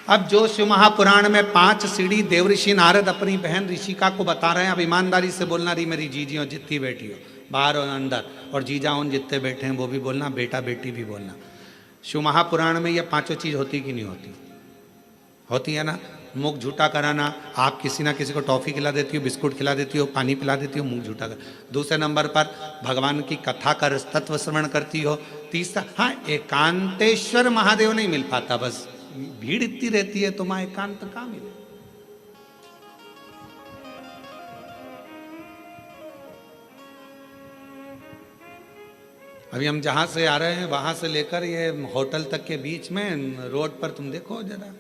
अब जो शिव महापुराण में 5 सीढ़ी देवऋषि नारद अपनी बहन ऋषिका को बता रहे हैं, अब ईमानदारी से बोलना रही मेरी जीजी हो जितनी बेटी हो, बाहर और अंदर, और जीजा उन जितने बैठे हैं वो भी बोलना, बेटा बेटी भी बोलना। शिव महापुराण में ये 5 चीज होती कि नहीं होती? होती है ना। मुख झूठा कराना, आप किसी ना किसी को टॉफी खिला देती हो, बिस्कुट खिला देती हो, पानी पिला देती हो, मुख झूठा कर। दूसरे नंबर पर भगवान की कथा का तत्व श्रवण करती हो। तीसरा, हाँ एकांतेश्वर महादेव नहीं मिल पाता, बस भीड़ इतनी रहती है तो मां एकांत कहां मिले। अभी हम जहां से आ रहे हैं वहां से लेकर ये होटल तक के बीच में रोड पर तुम देखो जरा,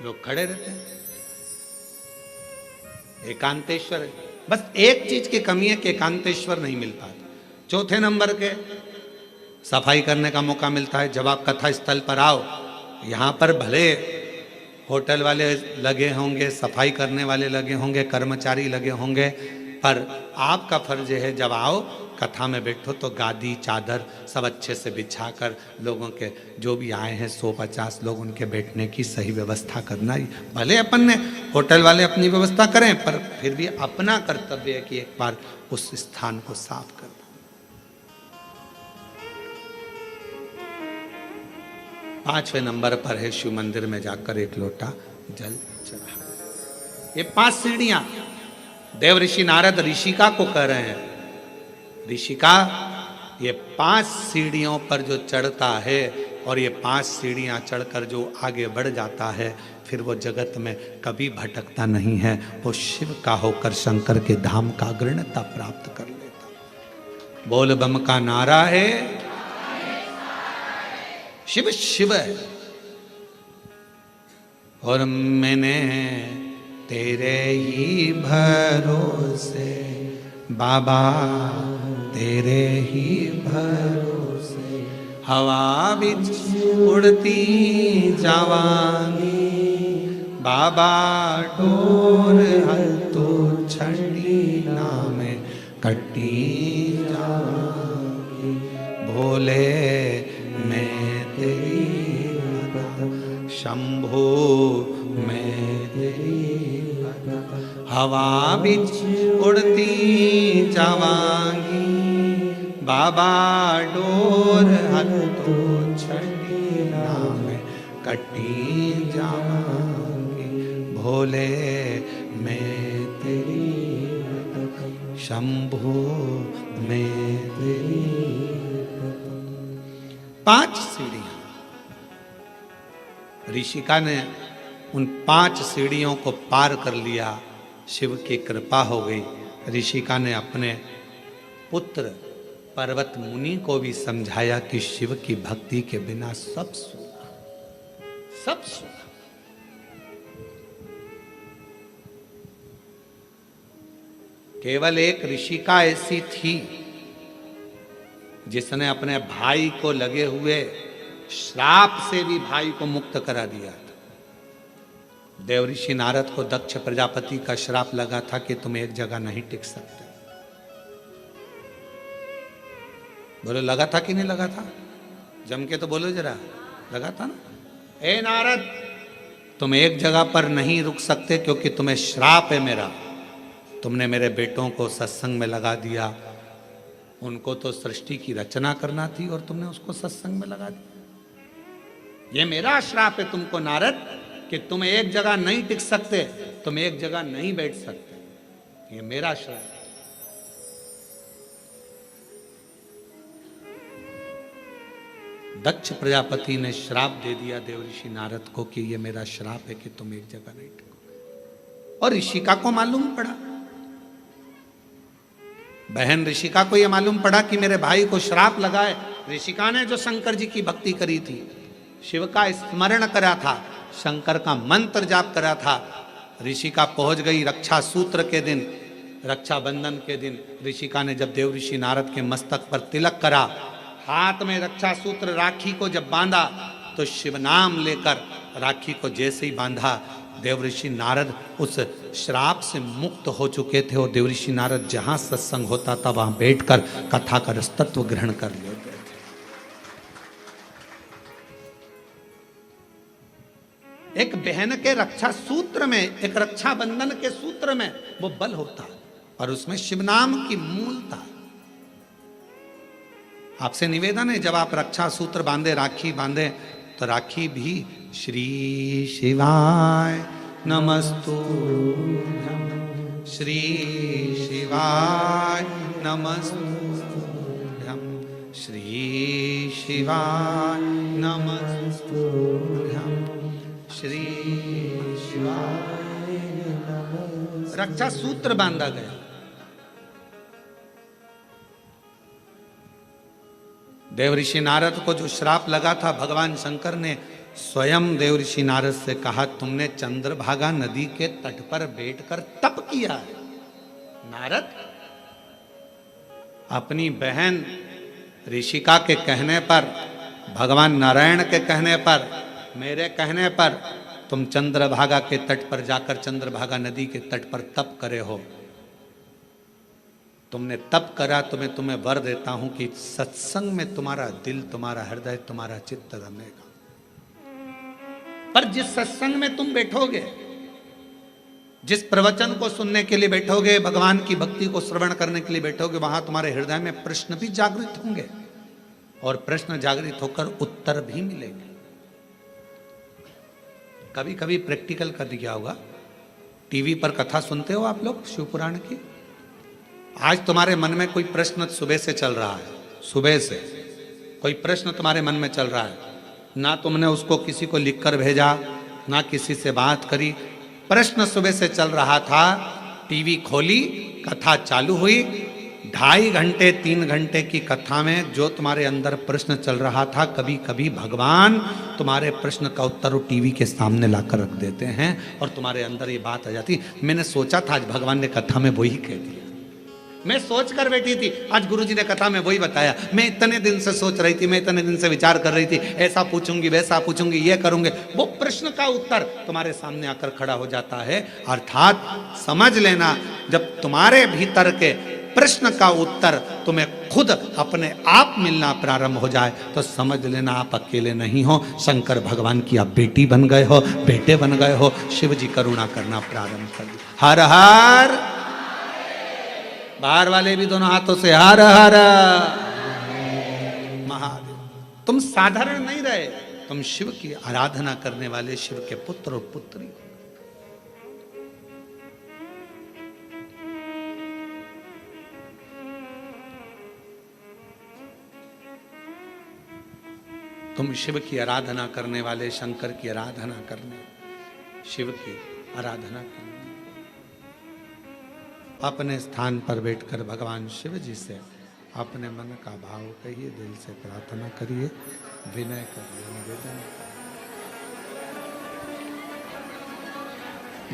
लोग खड़े रहते हैं। एकांतेश्वर है। बस एक चीज की कमी है कि एकांतेश्वर नहीं मिल पाता। चौथे नंबर के सफाई करने का मौका मिलता है। जब आप कथा स्थल पर आओ, यहाँ पर भले होटल वाले लगे होंगे, सफाई करने वाले लगे होंगे, कर्मचारी लगे होंगे, पर आपका फर्ज है जब आओ कथा में बैठो तो गादी चादर सब अच्छे से बिछाकर लोगों के जो भी आए हैं 150 लोग उनके बैठने की सही व्यवस्था करना ही। भले अपन ने होटल वाले अपनी व्यवस्था करें पर फिर भी अपना कर्तव्य है कि एक बार उस स्थान को साफ कर दो। 5वें नंबर पर है शिव मंदिर में जाकर एक लोटा जल चढ़ा। ये 5 सीढ़ियां देव ऋषि नारद ऋषिका को कह रहे हैं, ऋषिका ये 5 सीढ़ियों पर जो चढ़ता है और ये 5 सीढ़ियां चढ़कर जो आगे बढ़ जाता है फिर वो जगत में कभी भटकता नहीं है, वो शिव का होकर शंकर के धाम का अग्रणता प्राप्त कर लेता। बोल बम का नारा है, शिव शिव है। और मैंने तेरे ही भरोसे बाबा तेरे ही भरोसे हवा बिच उड़ती जावांगी बाबा डोर हल तो छड़ी नाम कटी जावांगी। भोले मैं तेरी भगत शंभो मैं तेरी भगत हवा बिच उड़ती जावांगी बाबा डोर हल तो छड़ी नाम कटी जावांगी। भोले मैं तेरी भगत शंभो मैं तेरी भगत। 5 सीढ़ियां ऋषिका ने उन 5 सीढ़ियों को पार कर लिया। शिव की कृपा हो गई। ऋषिका ने अपने पुत्र पर्वत मुनि को भी समझाया कि शिव की भक्ति के बिना सब सुना, सब सुना। केवल एक ऋषिका ऐसी थी जिसने अपने भाई को लगे हुए श्राप से भी भाई को मुक्त करा दिया था। देवऋषि नारद को दक्ष प्रजापति का श्राप लगा था कि तुम एक जगह नहीं टिक सकते। बोलो लगा था कि नहीं लगा था? जम के तो बोलो जरा, लगा था ना? ए नारद तुम एक जगह पर नहीं रुक सकते क्योंकि तुम्हें श्राप है मेरा। तुमने मेरे बेटों को सत्संग में लगा दिया, उनको तो सृष्टि की रचना करना थी और तुमने उसको सत्संग में लगा दिया। ये मेरा श्राप है तुमको नारद कि तुम एक जगह नहीं टिक सकते, तुम एक जगह नहीं बैठ सकते। ये मेरा श्राप है। दक्ष प्रजापति ने श्राप दे दिया देवऋषि नारद को कि ये मेरा श्राप है कि तुम एक जगह नहीं टिकोगे। और ऋषिका को मालूम पड़ा, बहन ऋषिका को यह मालूम पड़ा कि मेरे भाई को श्राप लगा है। ऋषिका ने जो शंकर जी की भक्ति करी थी, शिव का स्मरण करा था, शंकर का मंत्र जाप करा था। ऋषिका पहुंच गई रक्षा सूत्र के दिन, रक्षाबंधन के दिन। ऋषिका ने जब देवऋषि नारद के मस्तक पर तिलक करा, हाथ में रक्षा सूत्र राखी को जब बांधा तो शिव नाम लेकर राखी को जैसे ही बांधा, देवऋषि नारद उस श्राप से मुक्त हो चुके थे। और देवऋषि नारद जहां सत्संग होता था वहां बैठकर कथा का रसतत्व ग्रहण कर लेते थे। एक बहन के रक्षा सूत्र में, एक रक्षा बंधन के सूत्र में वो बल होता और उसमें शिव नाम की मूलता। आपसे निवेदन है जब आप रक्षा सूत्र बांधे, राखी बांधे, तो राखी भी श्री शिवाय नमस्तुभ्यं, श्री शिवाय नमस्तुभ्यं, श्री शिवाय नमस्तुभ्यं, श्री शिवाय नमस्तुभ्यं। रक्षा सूत्र बांधा गया। देवऋषि नारद को जो श्राप लगा था, भगवान शंकर ने स्वयं देवऋषि नारद से कहा, तुमने चंद्रभागा नदी के तट पर बैठकर तप किया है। नारद अपनी बहन ऋषिका के कहने पर, भगवान नारायण के कहने पर, मेरे कहने पर तुम चंद्रभागा के तट पर जाकर चंद्रभागा नदी के तट पर तप करे हो। तुमने तप करा तो मैं तुम्हें वर देता हूं कि सत्संग में तुम्हारा दिल, तुम्हारा हृदय, तुम्हारा चित्त रमेगा। पर जिस सत्संग में तुम बैठोगे, जिस प्रवचन को सुनने के लिए बैठोगे, भगवान की भक्ति को श्रवण करने के लिए बैठोगे, वहां तुम्हारे हृदय में प्रश्न भी जागृत होंगे और प्रश्न जागृत होकर उत्तर भी मिलेंगे। कभी कभी प्रैक्टिकल कर दिया होगा, टीवी पर कथा सुनते हो आप लोग शिव पुराण की। आज तुम्हारे मन में कोई प्रश्न सुबह से चल रहा है, सुबह से कोई प्रश्न तुम्हारे मन में चल रहा है, ना तुमने उसको किसी को लिखकर भेजा, ना किसी से बात करी, प्रश्न सुबह से चल रहा था, टीवी खोली, कथा चालू हुई, 2.5 घंटे 3 घंटे की कथा में जो तुम्हारे अंदर प्रश्न चल रहा था, कभी कभी भगवान तुम्हारे प्रश्न का उत्तर टीवी के सामने लाकर रख देते हैं और तुम्हारे अंदर ये बात आ जाती, मैंने सोचा था आज भगवान ने कथा में वही कह दिया, मैं सोच कर बैठी थी, आज गुरुजी ने कथा में वही बताया, मैं इतने दिन से सोच रही थी, मैं इतने दिन से विचार कर रही थी, ऐसा पूछूंगी, वैसा पूछूंगी, ये करूंगे, वो प्रश्न का उत्तर तुम्हारे सामने आकर खड़ा हो जाता है। अर्थात समझ लेना, जब तुम्हारे भीतर के प्रश्न का उत्तर तुम्हें खुद अपने आप मिलना प्रारंभ हो जाए तो समझ लेना आप अकेले नहीं हो, शंकर भगवान की आप बेटी बन गए हो, बेटे बन गए हो, शिव जी करुणा करना प्रारंभ कर दिया। हर हर, बाहर वाले भी दोनों हाथों से हर हर महादेव। तुम साधारण नहीं रहे, तुम शिव की आराधना करने वाले शिव के पुत्र और पुत्री। तुम शिव की आराधना करने वाले, शंकर की आराधना करने, शिव की आराधना करने, अपने स्थान पर बैठकर भगवान शिव जी से अपने मन का भाव कहिए, दिल से प्रार्थना करिए, विनय करिए, निवेदन।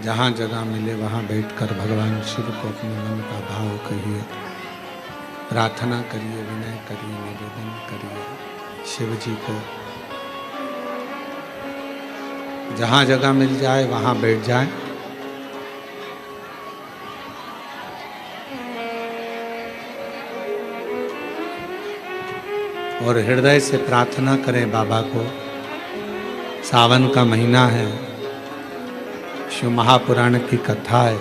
जहाँ जगह मिले वहाँ बैठकर भगवान शिव को अपने मन का भाव कहिए, प्रार्थना करिए, विनय करिए, निवेदन करिए शिव जी को। जहाँ जगह मिल जाए वहाँ बैठ जाए। और हृदय से प्रार्थना करें बाबा को। सावन का महीना है, शिव महापुराण की कथा है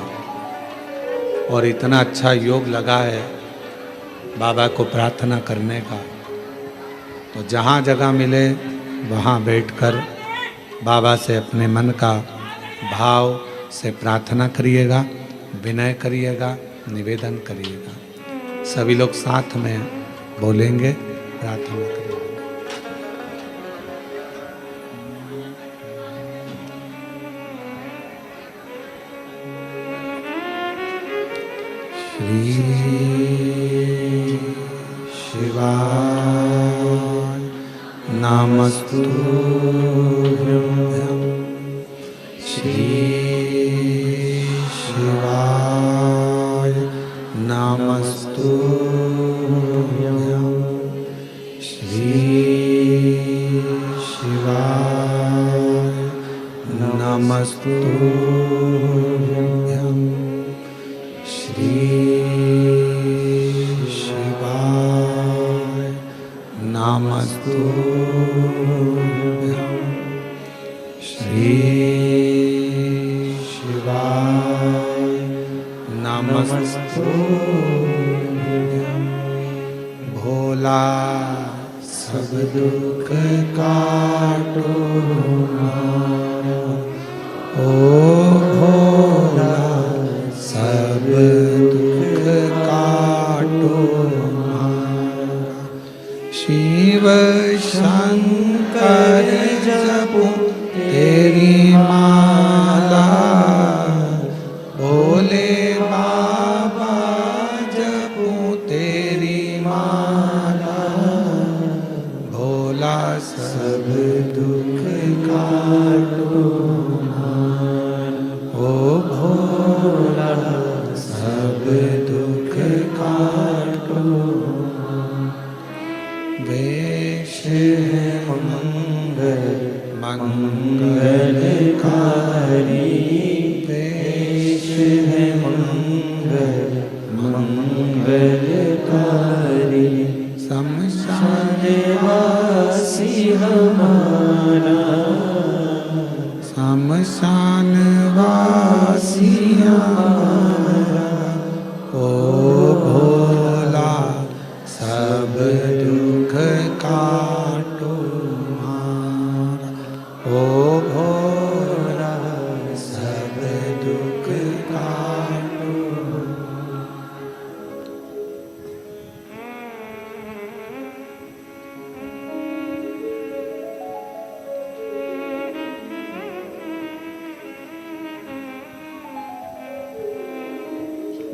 और इतना अच्छा योग लगा है बाबा को प्रार्थना करने का। तो जहाँ जगह मिले वहाँ बैठकर बाबा से अपने मन का भाव से प्रार्थना करिएगा, विनय करिएगा, निवेदन करिएगा। सभी लोग साथ में बोलेंगे, प्रार्थना करिएगा। श्री शिवाय नमस्तुभ्यं। श्री शिवाय नमस्तुभ्यं। श्री शिवाय नमस्तुभ्यं। श्री शिवाय नमस्तुभ्यं। श्री शिवाय नमस्तुभ्यं। भोला सब दुख काटो हमारा, ओ भोला सब दुख काटो हमारा। शिव शंकर जपो तेरी माला, भोले बाबा जपो तेरी माला। भोला सब दुख काटो हमारा, ओ भोला सब दुख काटो। वेश है मंगल मंगलकारी, वेश है मंगल मंगलकारी शमशानवासी हमारा, शमशानवासी हमारा, ओ भोला सब दुख काटो हमारा, ओ भोला सब दुख काटो।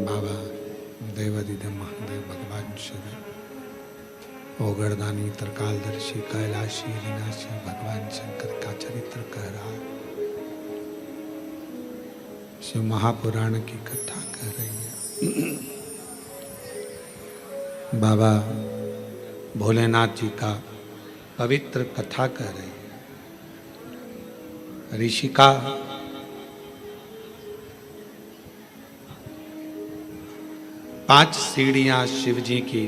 बाबा देवादिदेव महादेव भगवान शिव ओगरदानी त्रिकालदर्शी कैलाशी विनाशी भगवान शंकर का चरित्र कह रहा है। शिव महापुराण की कथा कह रही है। बाबा भोलेनाथ जी का पवित्र कथा कह रही है। ऋषिका पांच सीढ़ियां शिव जी की,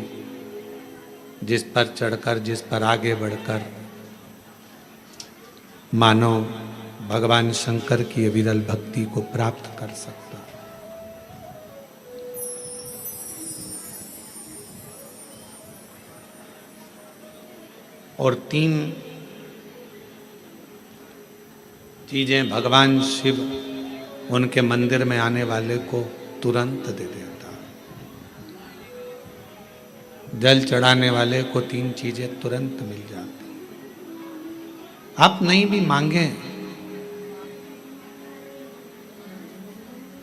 जिस पर चढ़कर, जिस पर आगे बढ़कर मानव भगवान शंकर की अविरल भक्ति को प्राप्त कर सकता। और तीन चीजें भगवान शिव उनके मंदिर में आने वाले को तुरंत दे देता। जल चढ़ाने वाले को तीन चीजें तुरंत मिल जाती। आप नहीं भी मांगे,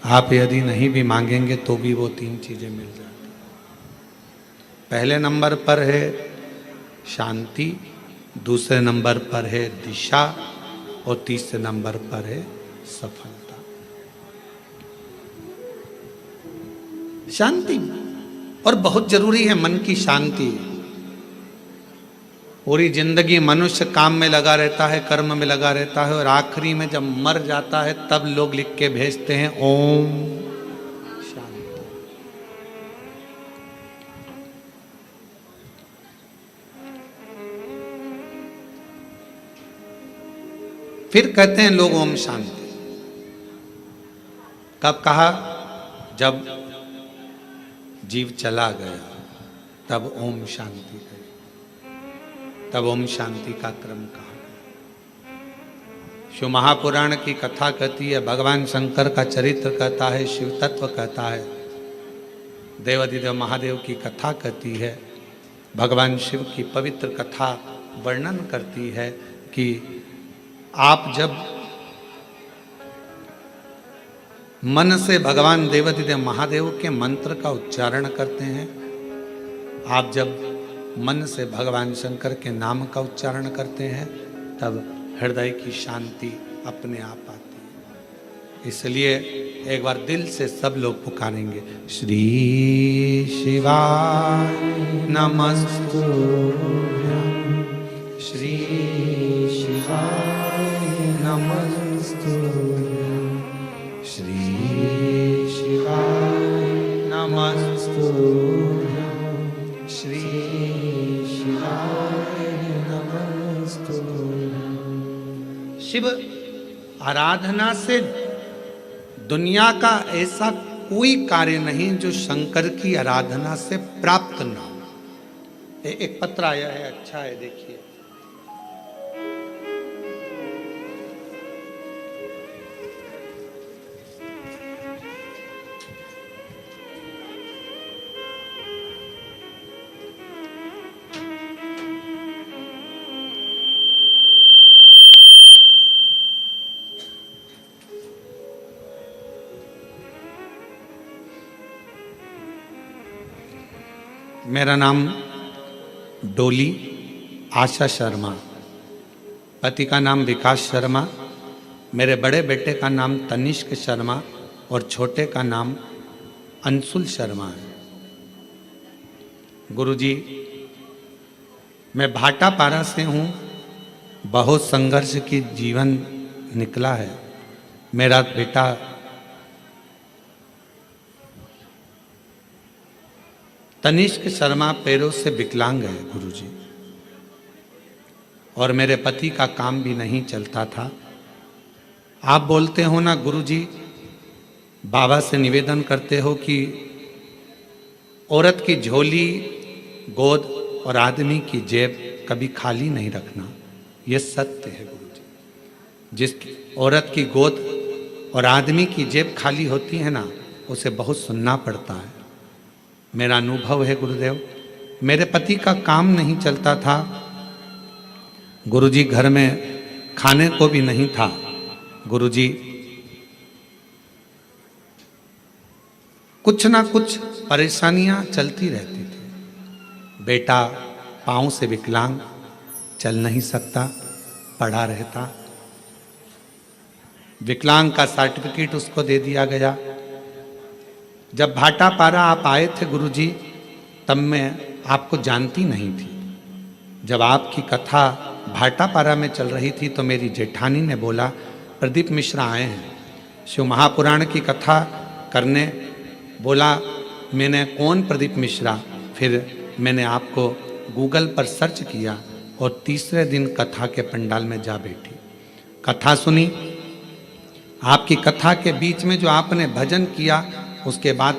आप यदि नहीं भी मांगेंगे तो भी वो तीन चीजें मिल जाती। पहले नंबर पर है शांति, दूसरे नंबर पर है दिशा और तीसरे नंबर पर है सफलता। शांति और बहुत जरूरी है, मन की शांति। पूरी जिंदगी मनुष्य काम में लगा रहता है, कर्म में लगा रहता है, और आखिरी में जब मर जाता है तब लोग लिख के भेजते हैं ओम शांति। फिर कहते हैं लोग ओम शांति। कब कहा? जब जीव चला गया तब ओम शांति कही, तब ओम शांति का क्रम कहा। शिव महापुराण की कथा कहती है, भगवान शंकर का चरित्र कहता है, शिव तत्व कहता है, देवादिदेव महादेव की कथा कहती है, भगवान शिव की पवित्र कथा वर्णन करती है कि आप जब मन से भगवान देवादिदेव महादेव के मंत्र का उच्चारण करते हैं, आप जब मन से भगवान शंकर के नाम का उच्चारण करते हैं, तब हृदय की शांति अपने आप आती है। इसलिए एक बार दिल से सब लोग पुकारेंगे, श्री शिवाय नमस्तुभ्यं, श्री शिवाय नमस्तुभ्यं, श्री शिवाय नमस्तुभ्यं, श्री शिवाय नमस्तुभ्यं। शिव आराधना से दुनिया का ऐसा कोई कार्य नहीं जो शंकर की आराधना से प्राप्त न हो। एक पत्र आया है, अच्छा है, देखिए। मेरा नाम डोली आशा शर्मा, पति का नाम विकास शर्मा, मेरे बड़े बेटे का नाम तनिष्क शर्मा और छोटे का नाम अंशुल शर्मा है। गुरुजी, मैं भाटापारा से हूँ। बहुत संघर्ष की जीवन निकला है। मेरा बेटा तनिष्क शर्मा पैरों से विकलांग है गुरुजी, और मेरे पति का काम भी नहीं चलता था। आप बोलते हो ना गुरुजी, बाबा से निवेदन करते हो कि औरत की झोली, गोद और आदमी की जेब कभी खाली नहीं रखना। यह सत्य है गुरुजी। जिस औरत की गोद और आदमी की जेब खाली होती है ना, उसे बहुत सुनना पड़ता है। मेरा अनुभव है गुरुदेव। मेरे पति का काम नहीं चलता था गुरुजी, घर में खाने को भी नहीं था गुरुजी। कुछ ना कुछ परेशानियां चलती रहती थी। बेटा पाँव से विकलांग, चल नहीं सकता, पड़ा रहता। विकलांग का सर्टिफिकेट उसको दे दिया गया। जब भाटापारा आप आए थे गुरुजी, तब मैं आपको जानती नहीं थी। जब आपकी कथा भाटापारा में चल रही थी तो मेरी जेठानी ने बोला, प्रदीप मिश्रा आए हैं शिव महापुराण की कथा करने। बोला, मैंने कौन प्रदीप मिश्रा? फिर मैंने आपको गूगल पर सर्च किया और तीसरे दिन कथा के पंडाल में जा बैठी, कथा सुनी। आपकी कथा के बीच में जो आपने भजन किया, उसके बाद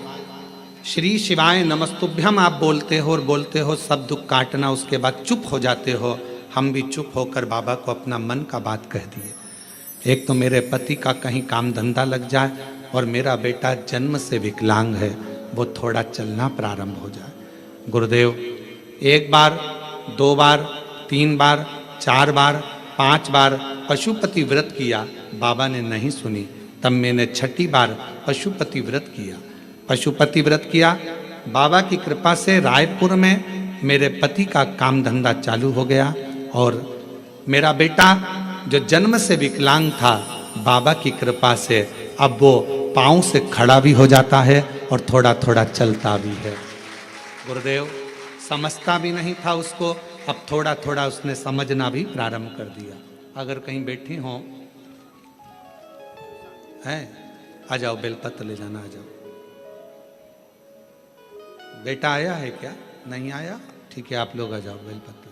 श्री शिवाय नमस्तुभ्यम आप बोलते हो और बोलते हो सब दुख काटना, उसके बाद चुप हो जाते हो। हम भी चुप होकर बाबा को अपना मन का बात कह दिए। एक तो मेरे पति का कहीं काम धंधा लग जाए और मेरा बेटा जन्म से विकलांग है, वो थोड़ा चलना प्रारंभ हो जाए। गुरुदेव, एक बार, दो बार, तीन बार, चार बार, 5 बार पशुपति व्रत किया, बाबा ने नहीं सुनी। तब मैंने 6ठी बार पशुपति व्रत किया। पशुपति व्रत किया, बाबा की कृपा से रायपुर में मेरे पति का काम धंधा चालू हो गया और मेरा बेटा जो जन्म से विकलांग था, बाबा की कृपा से अब वो पाँव से खड़ा भी हो जाता है और थोड़ा थोड़ा चलता भी है। गुरुदेव, समझता भी नहीं था उसको, अब थोड़ा थोड़ा उसने समझना भी प्रारंभ कर दिया। अगर कहीं बैठी हो है, आ जाओ, बेलपत्र ले जाना, आ जाओ। बेटा आया है क्या? नहीं आया? ठीक है, आप लोग आ जाओ, बेलपत्र।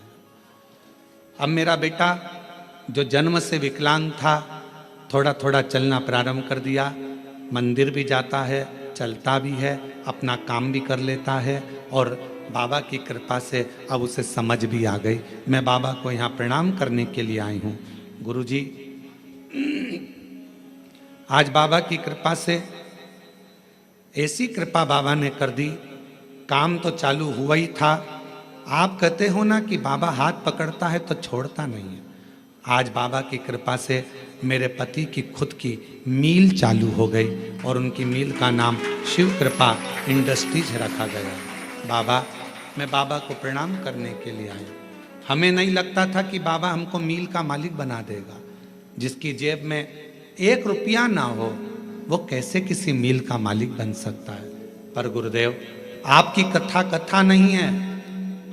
अब मेरा बेटा जो जन्म से विकलांग था, थोड़ा थोड़ा चलना प्रारंभ कर दिया। मंदिर भी जाता है, चलता भी है, अपना काम भी कर लेता है और बाबा की कृपा से अब उसे समझ भी आ गई। मैं बाबा को यहाँ प्रणाम करने के लिए आई हूँ। गुरुजी, आज बाबा की कृपा से ऐसी कृपा बाबा ने कर दी, काम तो चालू हुआ ही था। आप कहते हो ना कि बाबा हाथ पकड़ता है तो छोड़ता नहीं है। आज बाबा की कृपा से मेरे पति की खुद की मील चालू हो गई और उनकी मील का नाम शिव कृपा इंडस्ट्रीज रखा गया। बाबा, मैं बाबा को प्रणाम करने के लिए आई। हमें नहीं लगता था कि बाबा हमको मील का मालिक बना देगा। जिसकी जेब में 1 रुपया ना हो, वो कैसे किसी मील का मालिक बन सकता है? पर गुरुदेव, आपकी कथा नहीं है।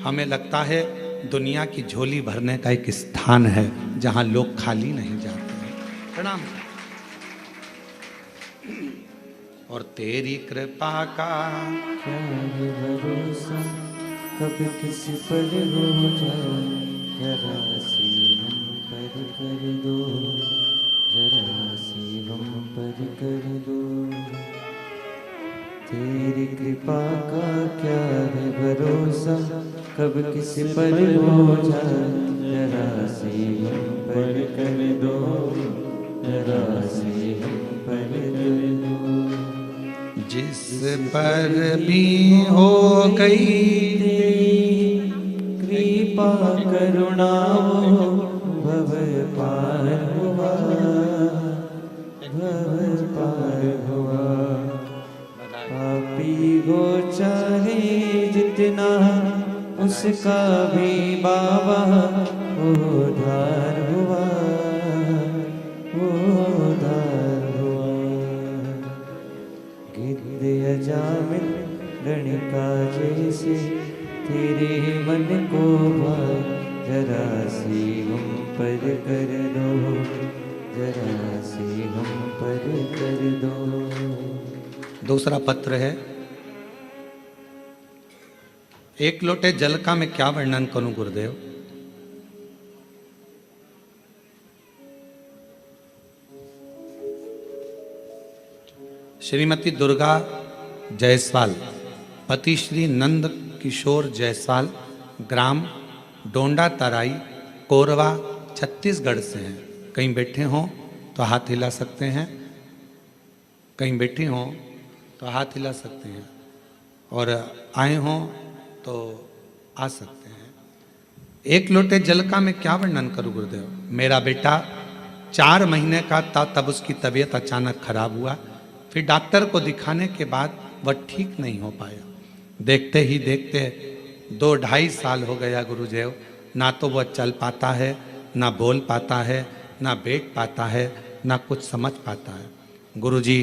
हमें लगता है दुनिया की झोली भरने का एक स्थान है जहां लोग खाली नहीं जाते हैं। प्रणाम। और तेरी कृपा का क्या है भरोसा, कब किसी पर हो जाए, जरा सी हम पर कर दो, जरा सी हम पर कर दो। तेरी कृपा का क्या है भरोसा, कब किसी पर हो जाए, जरा सी हम पर कर दो, जरा सी हम पर कर दो। जिस पर भी हो गई कृपा करुणा वो भव पार हुआ, भव पार हुआ। पापी हो चाहे जितना, उसका भी बाबा उद्धार हुआ, उद्धार हुआ। गिद्ध अजामिल गणिका जैसे तेरे मन को भाए, जरा सी हम पर कर दो, जरा सी हम पर कर दो। दूसरा पत्र है, एक लोटे जल का मैं क्या वर्णन करूं गुरुदेव। श्रीमती दुर्गा जायसवाल, पति श्री नंद किशोर जायसवाल, ग्राम डोंडा तराई, कोरवा, छत्तीसगढ़ से हैं। कहीं बैठे हों तो हाथ हिला सकते हैं, कहीं बैठे हों तो हाथ हिला सकते हैं, और आए हों तो आ सकते हैं। एक लोटे जल का मैं क्या वर्णन करूं गुरुदेव। मेरा बेटा 4 महीने का था तब उसकी तबीयत अचानक खराब हुआ। फिर डॉक्टर को दिखाने के बाद वह ठीक नहीं हो पाया। देखते ही देखते 2-2.5 साल हो गया गुरुदेव। ना तो वह चल पाता है, ना बोल पाता है, ना बैठ पाता है, ना कुछ समझ पाता है। गुरुजी,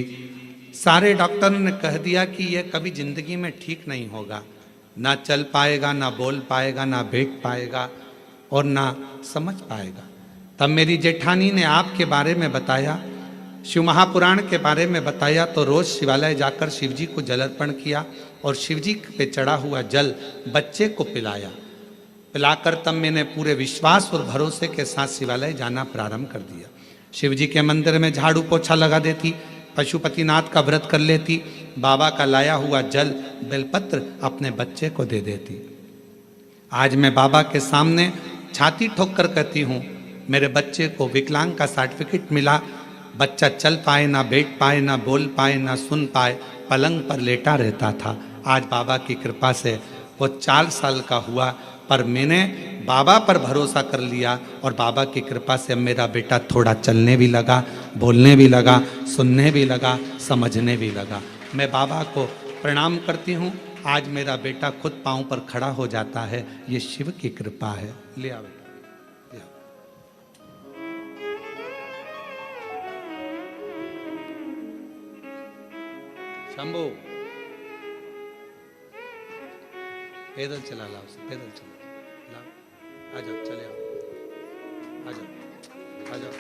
सारे डॉक्टरों ने कह दिया कि यह कभी जिंदगी में ठीक नहीं होगा। ना चल पाएगा, ना बोल पाएगा, ना बैठ पाएगा और ना समझ पाएगा। तब मेरी जेठानी ने आपके बारे में बताया, शिव महापुराण के बारे में बताया, तो रोज शिवालय जाकर शिवजी को जल अर्पण किया और शिवजी पे चढ़ा हुआ जल बच्चे को पिलाया। पिलाकर तब मैंने पूरे विश्वास और भरोसे के साथ शिवालय जाना प्रारंभ कर दिया। शिवजी के मंदिर में झाड़ू पोछा लगा देती, पशुपतिनाथ का व्रत कर लेती, बाबा का लाया हुआ जल बेलपत्र अपने बच्चे को दे देती। आज मैं बाबा के सामने छाती ठोक कर कहती हूँ, मेरे बच्चे को विकलांग का सर्टिफिकेट मिला। बच्चा चल पाए, ना बैठ पाए, ना बोल पाए, ना सुन पाए, पलंग पर लेटा रहता था। आज बाबा की कृपा से वो 4 साल का हुआ, पर मैंने बाबा पर भरोसा कर लिया और बाबा की कृपा से मेरा बेटा थोड़ा चलने भी लगा, बोलने भी लगा, सुनने भी लगा, समझने भी लगा। मैं बाबा को प्रणाम करती हूँ। आज मेरा बेटा खुद पाँव पर खड़ा हो जाता है। ये शिव की कृपा है। ले आओ बेटा, ले आओ। शंभू, पैदल चला लाओ उसे, पैदल चला लाओ। आ जाओ, चले आओ, आ जाओ, आ जाओ।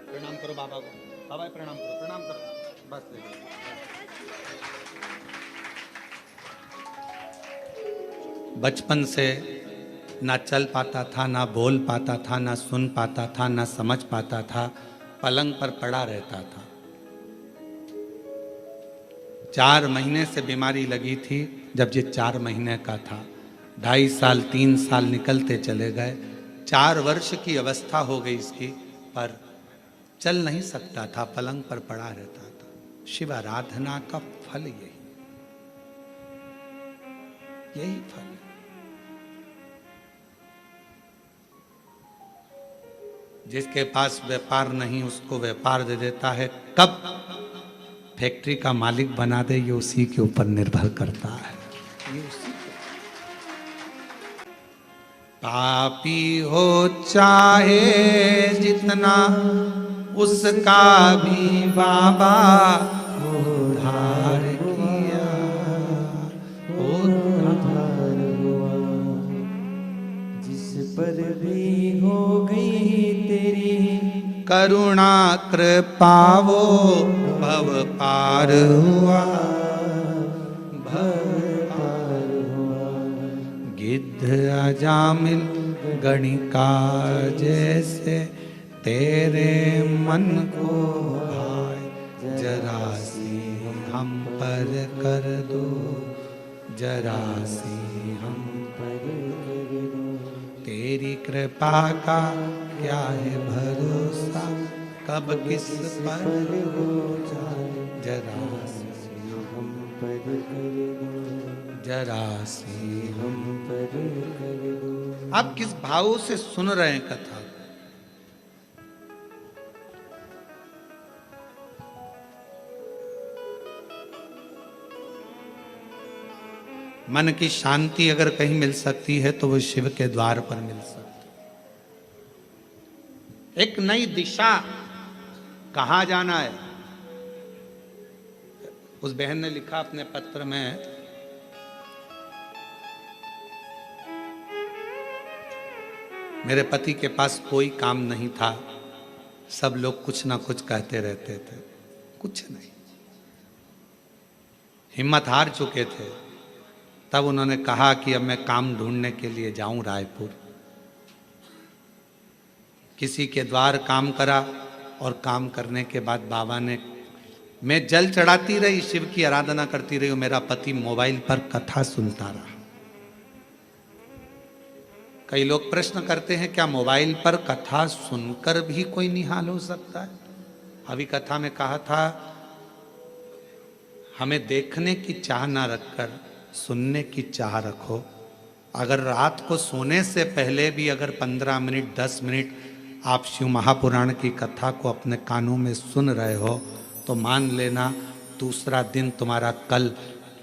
प्रणाम करो बाबा को। बाबा प्रणाम करो, प्रणाम करो, बस ले लो। बचपन से ना चल पाता था, ना बोल पाता था, ना सुन पाता था, ना समझ पाता था, पलंग पर पड़ा रहता था। 4 महीने से बीमारी लगी थी। जब ये 4 महीने का था, 2.5 साल 3 साल निकलते चले गए। 4 वर्ष की अवस्था हो गई इसकी, पर चल नहीं सकता था, पलंग पर पड़ा रहता था। शिव आराधना का फल यही फल है। जिसके पास व्यापार नहीं उसको व्यापार दे देता है। कब फैक्ट्री का मालिक बना दे, ये उसी के ऊपर निर्भर करता है। ये उसी पापी हो चाहे जितना, उसका भी बाबा उद्धार किया, उद्धार हुआ। जिस पर भी हो गई तेरी करुणा कृपा, वो भव पार हुआ, भव पार हुआ। गिद्ध अजामिल गणिका जैसे तेरे मन को भाए, जरा सी हम पर कर दो, जरा सी हम पर कर दो। तेरी कृपा का क्या है भरोसा, कब किस पर हो जाए, जरा सी हम पर कर दो, जरा सी हम पर कर दो। आप किस भाव से सुन रहे हैं कथा? मन की शांति अगर कहीं मिल सकती है तो वो शिव के द्वार पर मिल सकती है। एक नई दिशा, कहाँ जाना है, उस बहन ने लिखा अपने पत्र में, मेरे पति के पास कोई काम नहीं था, सब लोग कुछ ना कुछ कहते रहते थे, कुछ नहीं, हिम्मत हार चुके थे। तब उन्होंने कहा कि अब मैं काम ढूंढने के लिए जाऊं रायपुर। किसी के द्वार काम करा और काम करने के बाद बाबा ने, मैं जल चढ़ाती रही, शिव की आराधना करती रही, मेरा पति मोबाइल पर कथा सुनता रहा। कई लोग प्रश्न करते हैं क्या मोबाइल पर कथा सुनकर भी कोई निहाल हो सकता है? अभी कथा में कहा था, हमें देखने की चाह ना रखकर सुनने की चाह रखो। अगर रात को सोने से पहले भी अगर 15 मिनट 10 मिनट आप शिव महापुराण की कथा को अपने कानों में सुन रहे हो तो मान लेना दूसरा दिन तुम्हारा कल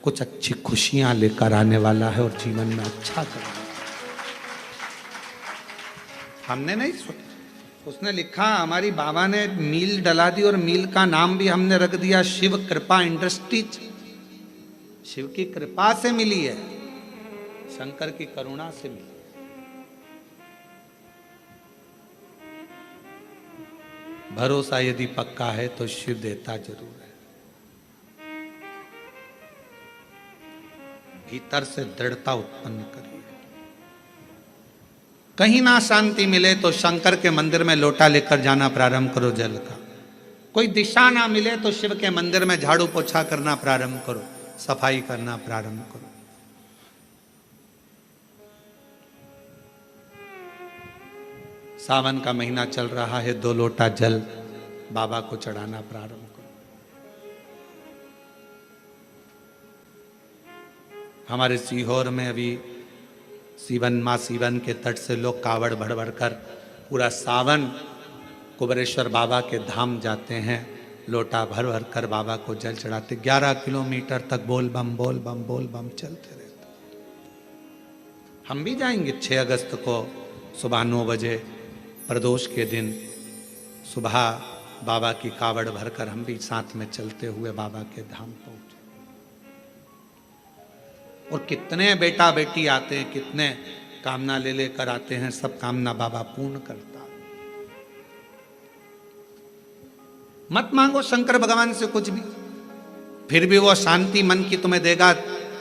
कुछ अच्छी खुशियां लेकर आने वाला है और जीवन में अच्छा करना। हमने नहीं सुना, उसने लिखा, हमारी बाबा ने मील डला दी और मील का नाम भी हमने रख दिया शिव कृपा इंडस्ट्रीज। शिव की कृपा से मिली है, शंकर की करुणा से मिली। भरोसा यदि पक्का है तो शिव देता जरूर है। भीतर से दृढ़ता उत्पन्न करिए। कहीं ना शांति मिले तो शंकर के मंदिर में लोटा लेकर जाना प्रारंभ करो जल का। कोई दिशा ना मिले तो शिव के मंदिर में झाड़ू पोछा करना प्रारंभ करो, सफाई करना प्रारंभ करो। सावन का महीना चल रहा है, 2 लोटा जल बाबा को चढ़ाना प्रारंभ करो। हमारे सीहोर में अभी सीवन माँ सीवन के तट से लोग कावड़ भर भर कर पूरा सावन कुबेरेश्वर बाबा के धाम जाते हैं, लोटा भर भर कर बाबा को जल चढ़ाते। 11 किलोमीटर तक बोल बम बोल बम बोल बम चलते रहते। हम भी जाएंगे 6 अगस्त को सुबह 9 बजे प्रदोष के दिन सुबह बाबा की कावड़ भरकर हम भी साथ में चलते हुए बाबा के धाम पहुंचे। और कितने बेटा बेटी आते हैं, कितने कामना ले लेकर आते हैं, सब कामना बाबा पूर्ण करता है। मत मांगो शंकर भगवान से कुछ भी, फिर भी वो शांति मन की तुम्हें देगा,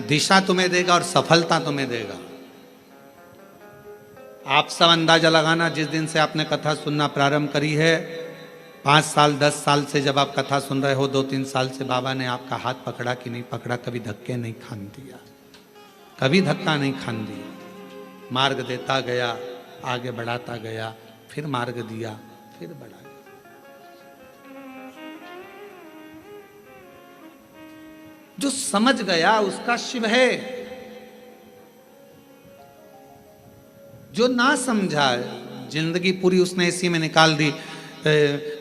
दिशा तुम्हें देगा और सफलता तुम्हें देगा। आप सब अंदाजा लगाना, जिस दिन से आपने कथा सुनना प्रारंभ करी है, 5 साल 10 साल से जब आप कथा सुन रहे हो, 2-3 साल से बाबा ने आपका हाथ पकड़ा कि नहीं पकड़ा? कभी धक्के नहीं खान दिया, कभी धक्का नहीं खान दिया। मार्ग देता गया, आगे बढ़ाता गया, फिर मार्ग दिया, फिर बढ़ा गया। जो समझ गया उसका शिव है, जो ना समझा जिंदगी पूरी उसने इसी में निकाल दी।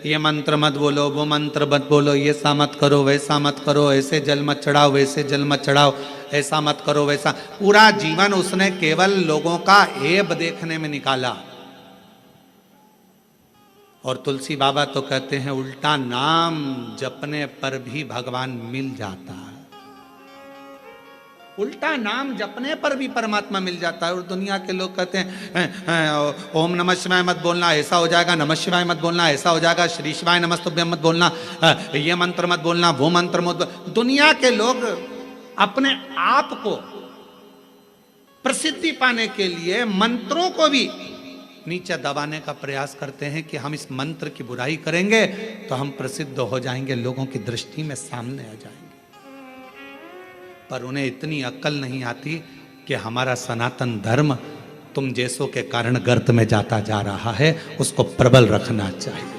ये मंत्र मत बोलो, वो मंत्र मत बोलो, ये सा मत करो, वैसा मत करो, ऐसे जल मत चढ़ाओ, वैसे जल मत चढ़ाओ, ऐसा मत करो, वैसा। पूरा जीवन उसने केवल लोगों का ऐब देखने में निकाला। और तुलसी बाबा तो कहते हैं उल्टा नाम जपने पर भी भगवान मिल जाता है। उल्टा नाम जपने पर भी परमात्मा मिल जाता है। और दुनिया के लोग कहते हैं ओम नमः शिवाय मत बोलना, ऐसा हो जाएगा, नमः शिवाय मत बोलना, ऐसा हो जाएगा, श्री शिवाय नमस्तुभ्यम मत बोलना, ये मंत्र मत बोलना, वो मंत्र मत। दुनिया के लोग अपने आप को प्रसिद्धि पाने के लिए मंत्रों को भी नीचे दबाने का प्रयास करते हैं कि हम इस मंत्र की बुराई करेंगे तो हम प्रसिद्ध हो जाएंगे, लोगों की दृष्टि में सामने आ जाएंगे। पर उन्हें इतनी अक्ल नहीं आती कि हमारा सनातन धर्म तुम जैसों के कारण गर्त में जाता जा रहा है, उसको प्रबल रखना चाहिए।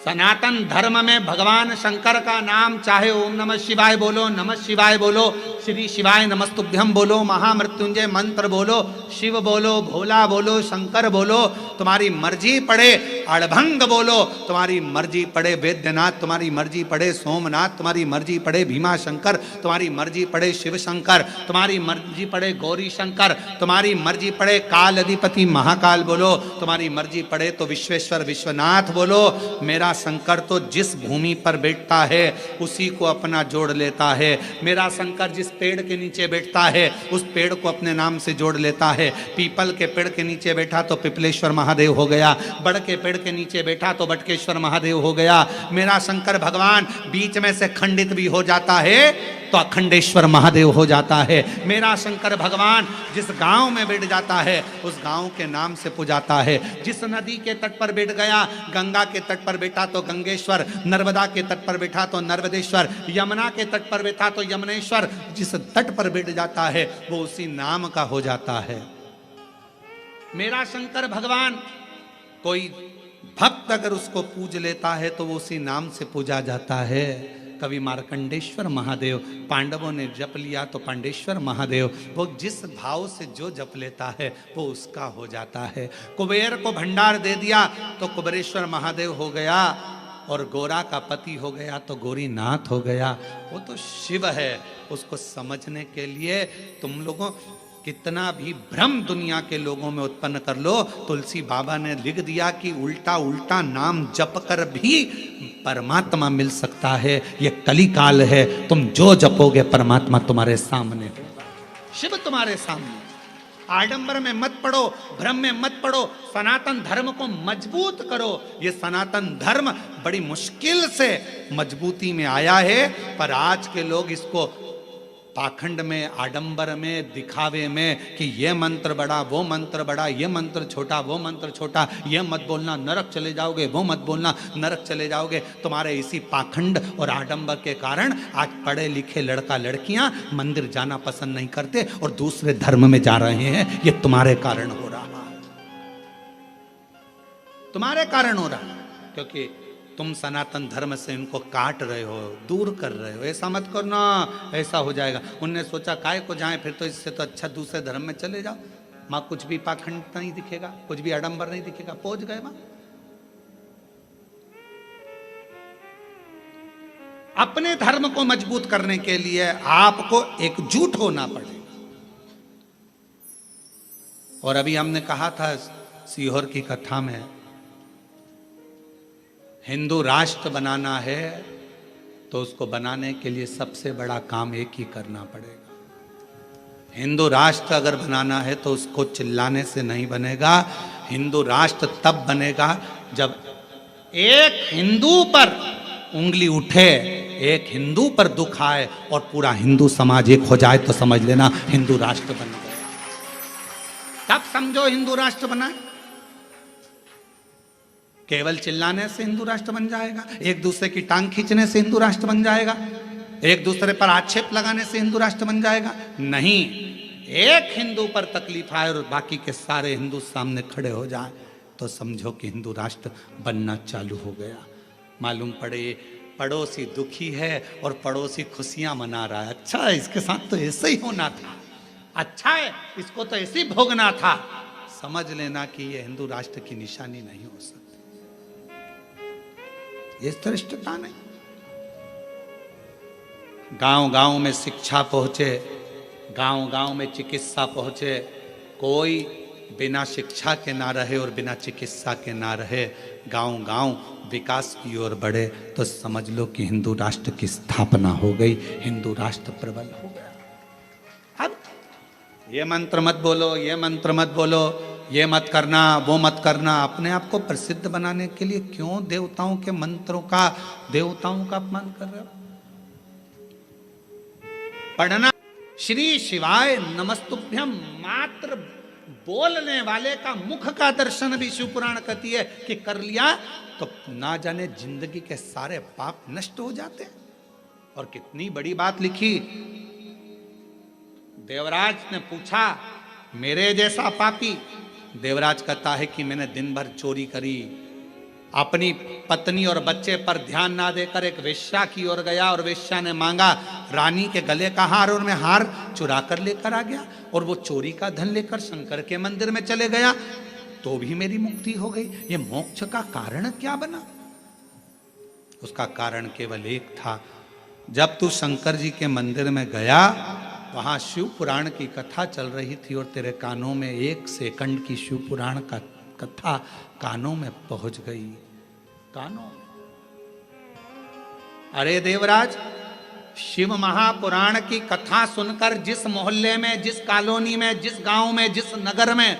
सनातन धर्म में भगवान शंकर का नाम, चाहे ओम नमः शिवाय बोलो, नमः शिवाय बोलो, श्री शिवाय नमस्तुभ्यम बोलो, महामृत्युंजय मंत्र बोलो, शिव बोलो, भोला बोलो, शंकर बोलो, तुम्हारी मर्जी पड़े अड़भंग बोलो, तुम्हारी मर्जी पड़े वैद्यनाथ, तुम्हारी मर्जी पड़े सोमनाथ, तुम्हारी मर्जी पड़े भीमा शंकर, तुम्हारी मर्जी पड़े शिव शंकर, तुम्हारी मर्जी पड़े गौरी शंकर, तुम्हारी मर्जी पड़े काल अधिपति महाकाल बोलो, तुम्हारी मर्जी पड़े तो विश्वेश्वर विश्वनाथ बोलो। मेरा शंकर तो जिस भूमि पर बैठता है उसी को अपना जोड़ लेता है। मेरा शंकर जिस पेड़ के नीचे बैठता है उस पेड़ को अपने नाम से जोड़ लेता है। पीपल के पेड़ के नीचे बैठा तो पिपलेश्वर महादेव हो गया, बड़ के पेड़ के नीचे बैठा तो बटकेश्वर महादेव हो गया। मेरा शंकर भगवान बीच में से खंडित भी हो जाता है तो अखंडेश्वर महादेव हो जाता है। मेरा शंकर भगवान जिस गांव में बैठ जाता है उस गांव के नाम से पुजाता है। जिस नदी के तट पर बैठ गया, गंगा के तट पर बैठा तो गंगेश्वर, नर्मदा के तट पर बैठा तो नर्मदेश्वर, यमुना के तट पर बैठा तो यमुनेश्वर। जिस तट पर बैठ जाता है वो उसी नाम का हो जाता है। मेरा शंकर भगवान कोई भक्त अगर उसको पूज लेता है तो वो उसी नाम से पूजा जाता है। कवि मार्कंडेश्वर महादेव, पांडवों ने जप लिया तो पांडेश्वर महादेव, वो जिस भाव से जो जप लेता है वो उसका हो जाता है। कुबेर को भंडार दे दिया तो कुबेरेश्वर महादेव हो गया, और गोरा का पति हो गया तो गोरीनाथ हो गया। वो तो शिव है। उसको समझने के लिए तुम लोगों कितना भी भ्रम दुनिया के लोगों में उत्पन्न कर लो, तुलसी बाबा ने लिख दिया कि उल्टा उल्टा नाम जप कर भी परमात्मा मिल सकता है। ये कली काल है, तुम जो जपोगे परमात्मा तुम्हारे सामने होगा, शिव तुम्हारे सामने। आडंबर में मत पड़ो, भ्रम में मत पड़ो, सनातन धर्म को मजबूत करो। ये सनातन धर्म बड़ी मुश्किल से मजबूती में आया है, पर आज के लोग इसको पाखंड में, आडंबर में, दिखावे में कि ये मंत्र बड़ा, वो मंत्र बड़ा, ये मंत्र छोटा, वो मंत्र छोटा, ये मत बोलना नरक चले जाओगे, वो मत बोलना नरक चले जाओगे। तुम्हारे इसी पाखंड और आडंबर के कारण आज पढ़े लिखे लड़का लड़कियां मंदिर जाना पसंद नहीं करते और दूसरे धर्म में जा रहे हैं। ये तुम्हारे कारण हो रहा है, तुम्हारे कारण हो रहा है, क्योंकि तुम सनातन धर्म से इनको काट रहे हो, दूर कर रहे हो। ऐसा मत करना, ऐसा हो जाएगा। उनने सोचा काय को जाए, फिर तो इससे तो अच्छा दूसरे धर्म में चले जाओ। माँ कुछ भी पाखंड नहीं दिखेगा, कुछ भी आडंबर नहीं दिखेगा, पहुंच गए माँ। अपने धर्म को मजबूत करने के लिए आपको एकजुट होना पड़ेगा। और अभी हमने कहा था सीहोर की कथा में, हिंदू राष्ट्र बनाना है तो उसको बनाने के लिए सबसे बड़ा काम एक ही करना पड़ेगा। हिंदू राष्ट्र अगर बनाना है तो उसको चिल्लाने से नहीं बनेगा। हिंदू राष्ट्र तब बनेगा जब एक हिंदू पर उंगली उठे, एक हिंदू पर दुख आए और पूरा हिंदू समाज एक हो जाए तो समझ लेना हिंदू राष्ट्र बन गया। तब समझो हिंदू राष्ट्र बना। केवल चिल्लाने से हिंदू राष्ट्र बन जाएगा, एक दूसरे की टांग खींचने से हिंदू राष्ट्र बन जाएगा, एक दूसरे पर आक्षेप लगाने से हिंदू राष्ट्र बन जाएगा? नहीं। एक हिंदू पर तकलीफ आए और बाकी के सारे हिंदू सामने खड़े हो जाए तो समझो कि हिंदू राष्ट्र बनना चालू हो गया। मालूम पड़े पड़ोसी दुखी है और पड़ोसी खुशियां मना रहा है। अच्छा है, इसके साथ तो ऐसे ही होना था। अच्छा है, इसको तो ऐसे ही भोगना था। समझ लेना कि यह हिंदू राष्ट्र की निशानी नहीं हो सकती। ये श्रेष्ठता नहीं। गांव गांव में शिक्षा पहुंचे, गांव गांव में चिकित्सा पहुंचे। कोई बिना शिक्षा के ना रहे और बिना चिकित्सा के ना रहे। गांव गांव विकास की ओर बढ़े तो समझ लो कि हिंदू राष्ट्र की स्थापना हो गई, हिंदू राष्ट्र प्रबल हो गया। अब ये मंत्र मत बोलो, ये मंत्र मत बोलो, ये मत करना, वो मत करना। अपने आप को प्रसिद्ध बनाने के लिए क्यों देवताओं के मंत्रों का, देवताओं का अपमान कर रहे हो? पढ़ना श्री शिवाय नमस्तुभ्यम मात्र बोलने वाले का मुख का दर्शन भी शिव पुराण कहती है कि कर लिया तो ना जाने जिंदगी के सारे पाप नष्ट हो जाते। और कितनी बड़ी बात लिखी। देवराज ने पूछा मेरे जैसा पापी, देवराज कहता है कि मैंने दिन भर चोरी करी, अपनी पत्नी और बच्चे पर ध्यान ना देकर एक वेश्या की ओर गया और वेश्या ने मांगा रानी के गले का हार और मैं हार चुरा कर लेकर आ गया और वो चोरी का धन लेकर शंकर के मंदिर में चले गया तो भी मेरी मुक्ति हो गई। ये मोक्ष का कारण क्या बना? उसका कारण केवल एक था, जब तू शंकर जी के मंदिर में गया वहां शिव पुराण की कथा चल रही थी और तेरे कानों में 1 सेकंड की शिव पुराण का कथा कानों में पहुंच गई। कानों अरे देवराज, शिव महापुराण की कथा सुनकर जिस मोहल्ले में, जिस कॉलोनी में, जिस गांव में, जिस नगर में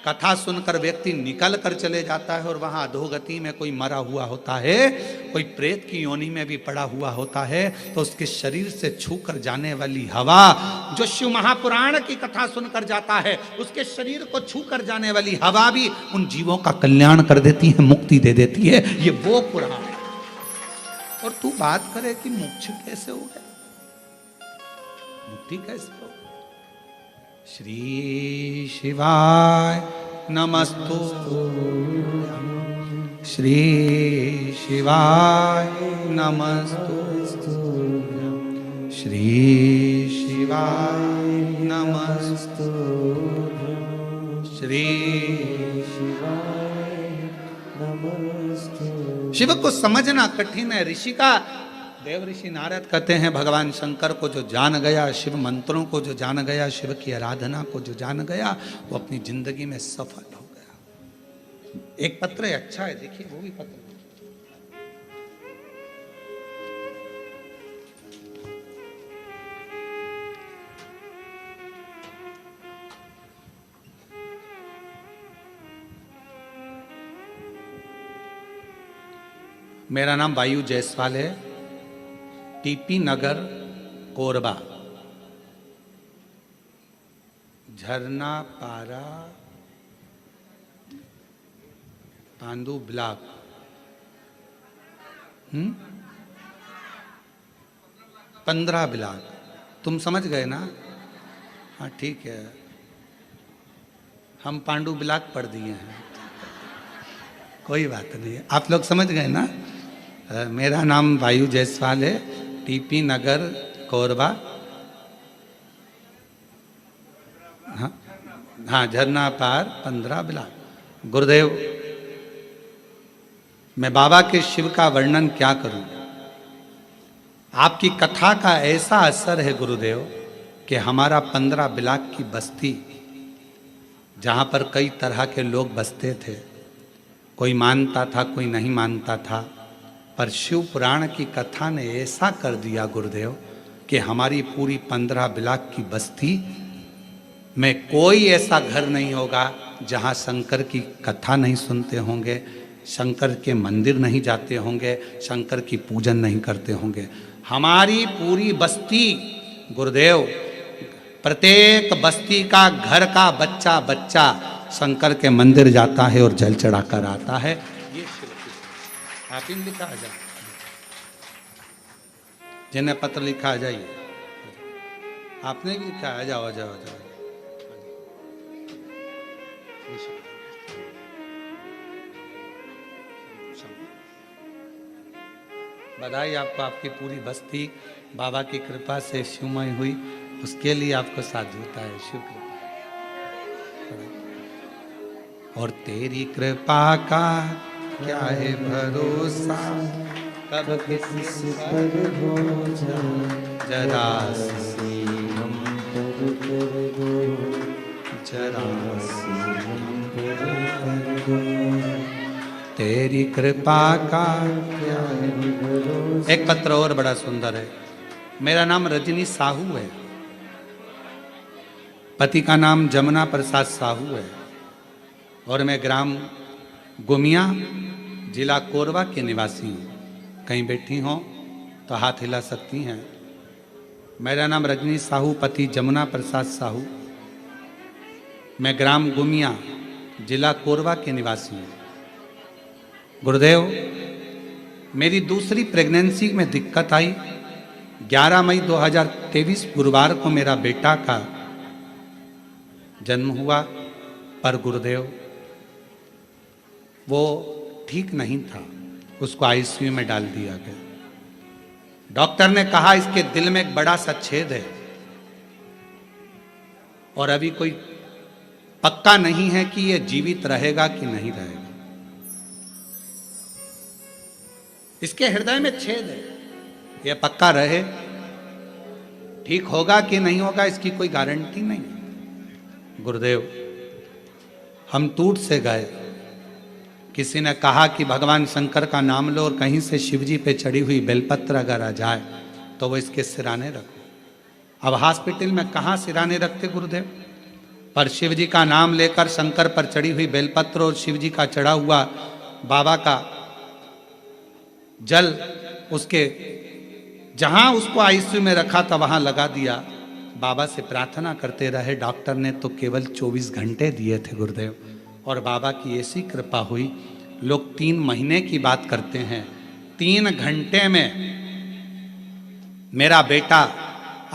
कथा सुनकर व्यक्ति निकल कर चले जाता है और वहां अधोगति में कोई मरा हुआ होता है, कोई प्रेत की योनि में भी पड़ा हुआ होता है, तो उसके शरीर से छू कर जाने वाली हवा, जो शिव महापुराण की कथा सुनकर जाता है, उसके शरीर को छू कर जाने वाली हवा भी उन जीवों का कल्याण कर देती है, मुक्ति दे देती है। ये वो पुराण है। और तू बात करे कि मोक्ष कैसे हो गया, मुक्ति कैसे हो? श्री शिवाय नमस्तु, श्री शिवाय नमस्तु, श्री शिवाय नमस्तु, श्री शिवाय नमस्तु। शिव को समझना कठिन है। ऋषि का देव ऋषि नारद कहते हैं, भगवान शंकर को जो जान गया, शिव मंत्रों को जो जान गया, शिव की आराधना को जो जान गया, वो अपनी जिंदगी में सफल हो गया। एक पत्र है, अच्छा है, देखिए वो भी पत्र। मेरा नाम वायु जायसवाल है, टीपी नगर, कोरबा, झरना पारा, पांडु ब्लॉक। 15 ब्लॉक। तुम समझ गए ना? हाँ ठीक है, हम पांडु ब्लॉक पढ़ दिए हैं, कोई बात नहीं। आप लोग समझ गए ना? मेरा नाम वायु जायसवाल है, टीपी नगर, कोरबा। हाँ हाँ, झरना पार 15 ब्लॉक। गुरुदेव, मैं बाबा के शिव का वर्णन क्या करूं? आपकी कथा का ऐसा असर है गुरुदेव कि हमारा 15 ब्लॉक की बस्ती, जहां पर कई तरह के लोग बसते थे, कोई मानता था, कोई नहीं मानता था, पर शिव पुराण की कथा ने ऐसा कर दिया गुरुदेव कि हमारी पूरी 15 ब्लॉक की बस्ती में कोई ऐसा घर नहीं होगा जहां शंकर की कथा नहीं सुनते होंगे, शंकर के मंदिर नहीं जाते होंगे, शंकर की पूजन नहीं करते होंगे। हमारी पूरी बस्ती गुरुदेव, प्रत्येक बस्ती का घर का बच्चा बच्चा शंकर के मंदिर जाता है और जल चढ़ाकर आता है। ये आप इन लिखा आ जाए, जिन्हें पत्र लिखा आ जाइए। आपने भी लिखा, आ जाओ आ जाओ आ जाओ। बधाई आपको, आपकी पूरी बस्ती बाबा की कृपा से शिवमय हुई, उसके लिए आपको साधुता है, शिव कृपा। और तेरी कृपा का क्या है भरोसा, कब किसी पर हो जाए जरा सी हम पर कर दो, जरा सी हम पर कर दो, तेरी कृपा का क्या है भरोसा। एक पत्र और बड़ा सुंदर है। मेरा नाम रजनी साहू है, पति का नाम जमुना प्रसाद साहू है, और मैं ग्राम गुमिया, जिला कोरबा के निवासी हूँ। कहीं बैठी हो तो हाथ हिला सकती हैं। मेरा नाम रजनी साहू, पति जमुना प्रसाद साहू, मैं ग्राम गुमिया, जिला कोरबा के निवासी हूँ। गुरुदेव, मेरी दूसरी प्रेगनेंसी में दिक्कत आई। 11 मई 2023 गुरुवार को मेरा बेटा का जन्म हुआ, पर गुरुदेव वो ठीक नहीं था, उसको आईसीयू में डाल दिया गया। डॉक्टर ने कहा इसके दिल में एक बड़ा सा छेद है और अभी कोई पक्का नहीं है कि ये जीवित रहेगा कि नहीं रहेगा। इसके हृदय में छेद है, ये पक्का रहे, ठीक होगा कि नहीं होगा इसकी कोई गारंटी नहीं। गुरुदेव, हम टूट से गए किसी ने कहा कि भगवान शंकर का नाम लो और कहीं से शिव जी पे चढ़ी हुई बेलपत्र अगर आ जाए तो वो इसके सिराने रखो। अब हॉस्पिटल में कहाँ सिराने रखते गुरुदेव, पर शिव जी का नाम लेकर शंकर पर चढ़ी हुई बेलपत्र और शिव जी का चढ़ा हुआ बाबा का जल उसके जहां उसको आईसीयू में रखा था वहां लगा दिया। बाबा से प्रार्थना करते रहे। डॉक्टर ने तो केवल 24 घंटे दिए थे गुरुदेव, और बाबा की ऐसी कृपा हुई। लोग 3 महीने की बात करते हैं, 3 घंटे में मेरा बेटा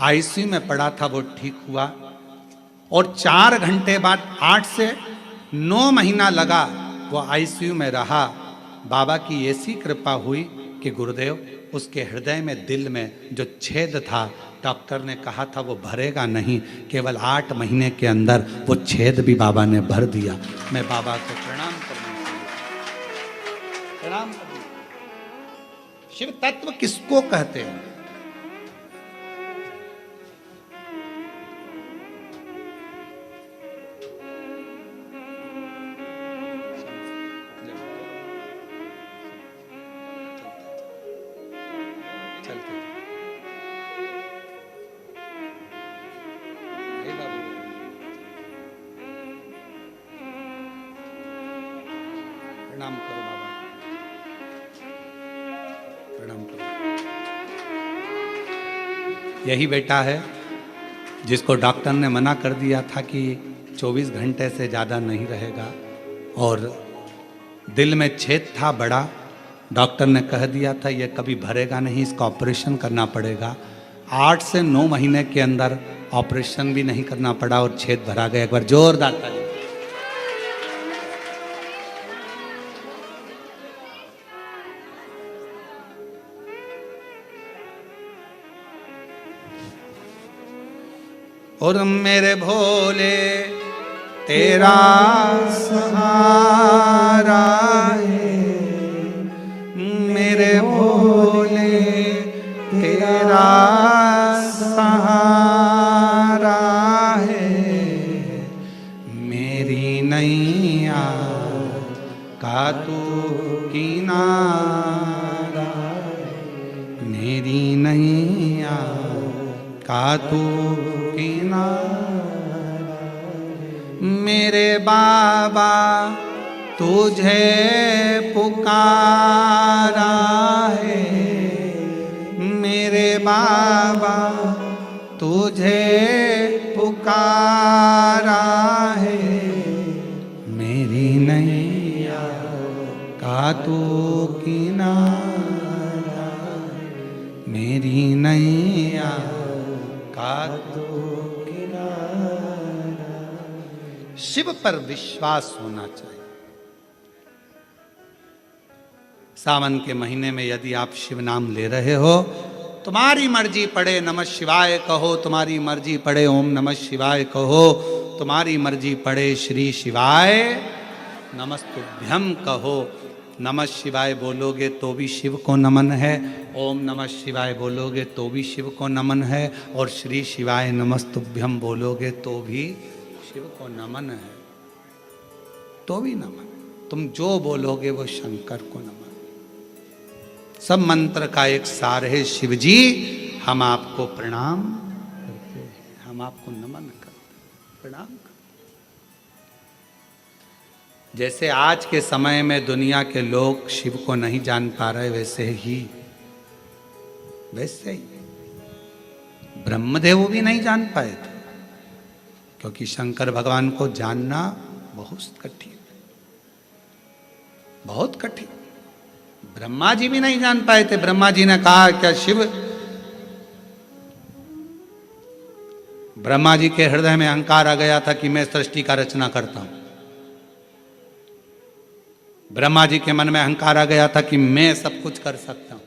आईसीयू में पड़ा था, वो ठीक हुआ। और 4 घंटे बाद 8 से 9 महीना लगा वो आईसीयू में रहा। बाबा की ऐसी कृपा हुई कि गुरुदेव उसके हृदय में, दिल में जो छेद था, डॉक्टर ने कहा था वो भरेगा नहीं, केवल 8 महीने के अंदर वो छेद भी बाबा ने भर दिया। मैं बाबा को प्रणाम प्रणाम करना। शिव तत्व किसको कहते हैं? प्रणाम करो बाबा, प्रणाम करो। यही बेटा है जिसको डॉक्टर ने मना कर दिया था कि 24 घंटे से ज़्यादा नहीं रहेगा, और दिल में छेद था बड़ा। डॉक्टर ने कह दिया था ये कभी भरेगा नहीं, इसका ऑपरेशन करना पड़ेगा। 8 से 9 महीने के अंदर ऑपरेशन भी नहीं करना पड़ा और छेद भरा गया। एक बार जोरदार ताली। और मेरे भोले तेरा सहारा है, मेरे भोले तेरा सहारा है, मेरी नैया का तू किनारा, मेरी नैया का तू मेरे बाबा तुझे पुकारा है, मेरे बाबा तुझे पुकारा है, मेरी नैया का तू किनारा, मेरी नैया का तू किनारा। शिव पर विश्वास होना चाहिए। सावन के महीने में यदि आप शिव नाम ले रहे हो, तुम्हारी मर्जी पड़े नमः शिवाय कहो, तुम्हारी मर्जी पड़े ओम नमः शिवाय कहो, तुम्हारी मर्जी पड़े श्री शिवाय नमस्तुभ्यम कहो। नमः शिवाय बोलोगे तो भी शिव को नमन है, ओम नमः शिवाय बोलोगे तो भी शिव को नमन है, और श्री शिवाय नमस्तुभ्यम बोलोगे तो भी शिव को नमन है, तो भी नमन। तुम जो बोलोगे वो शंकर को नमन। सब मंत्र का एक सार है, शिव जी हम आपको प्रणाम करते हैं, हम आपको नमन करते हैं, प्रणाम करते। जैसे आज के समय में दुनिया के लोग शिव को नहीं जान पा रहे, वैसे ही ब्रह्मदेव भी नहीं जान पाए थे, क्योंकि शंकर भगवान को जानना बहुत कठिन, बहुत कठिन। ब्रह्मा जी भी नहीं जान पाए थे। ब्रह्मा जी ने कहा क्या शिव, ब्रह्मा जी के हृदय में अहंकार आ गया था कि मैं सृष्टि का रचना करता हूं। ब्रह्मा जी के मन में अहंकार आ गया था कि मैं सब कुछ कर सकता हूं।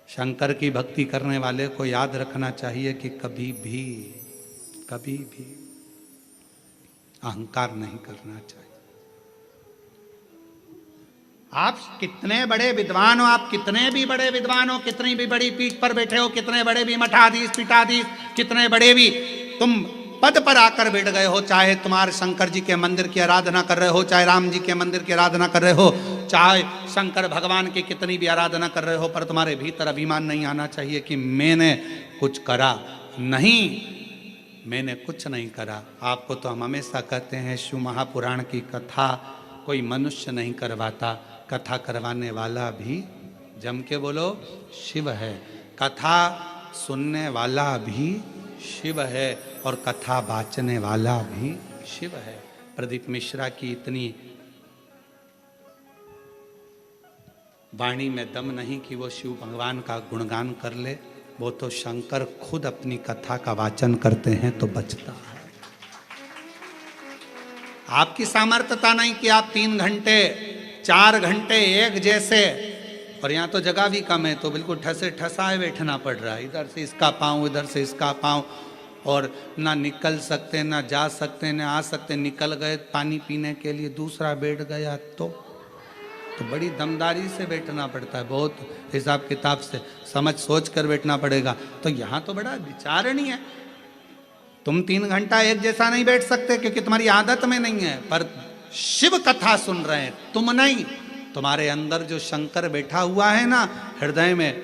शंकर की भक्ति करने वाले को याद रखना चाहिए कि कभी भी अहंकार नहीं करना चाहिए। आप कितने बड़े विद्वान हो, आप कितने भी बड़े विद्वान हो, कितनी भी बड़ी पीठ पर बैठे हो, कितने बड़े भी मठाधीश पीठाधीश, कितने बड़े भी तुम पद पर आकर बैठ गए हो, चाहे तुम्हारे शंकर जी के मंदिर की आराधना कर रहे हो, चाहे राम जी के मंदिर की आराधना कर रहे हो, चाहे शंकर भगवान की कितनी भी आराधना कर रहे हो, पर तुम्हारे भीतर अभिमान नहीं आना चाहिए कि मैंने कुछ करा। नहीं, मैंने कुछ नहीं करा। आपको तो हम हमेशा कहते हैं शिव महापुराण की कथा कोई मनुष्य नहीं करवाता, कथा करवाने वाला भी जम के बोलो शिव है, कथा सुनने वाला भी शिव है और कथा वाचने वाला भी शिव है। प्रदीप मिश्रा की इतनी वाणी में दम नहीं कि वो शिव भगवान का गुणगान कर ले, वो तो शंकर खुद अपनी कथा का वाचन करते हैं तो बचता है। आपकी सामर्थ्यता नहीं कि आप 3 घंटे 4 घंटे एक जैसे, और यहाँ तो जगह भी कम है तो बिल्कुल ठसे ठसाए बैठना पड़ रहा है, इधर से इसका पाँव इधर से इसका पाँव, और ना निकल सकते ना जा सकते ना आ सकते। निकल गए पानी पीने के लिए, दूसरा बैठ गया तो बड़ी दमदारी से बैठना पड़ता है, बहुत हिसाब किताब से समझ सोच कर बैठना पड़ेगा। तो यहाँ तो बड़ा विचारणीय है। तुम 3 घंटा एक जैसा नहीं बैठ सकते क्योंकि तुम्हारी आदत में नहीं है, पर शिव कथा सुन रहे हैं तुम नहीं, तुम्हारे अंदर जो शंकर बैठा हुआ है ना हृदय में,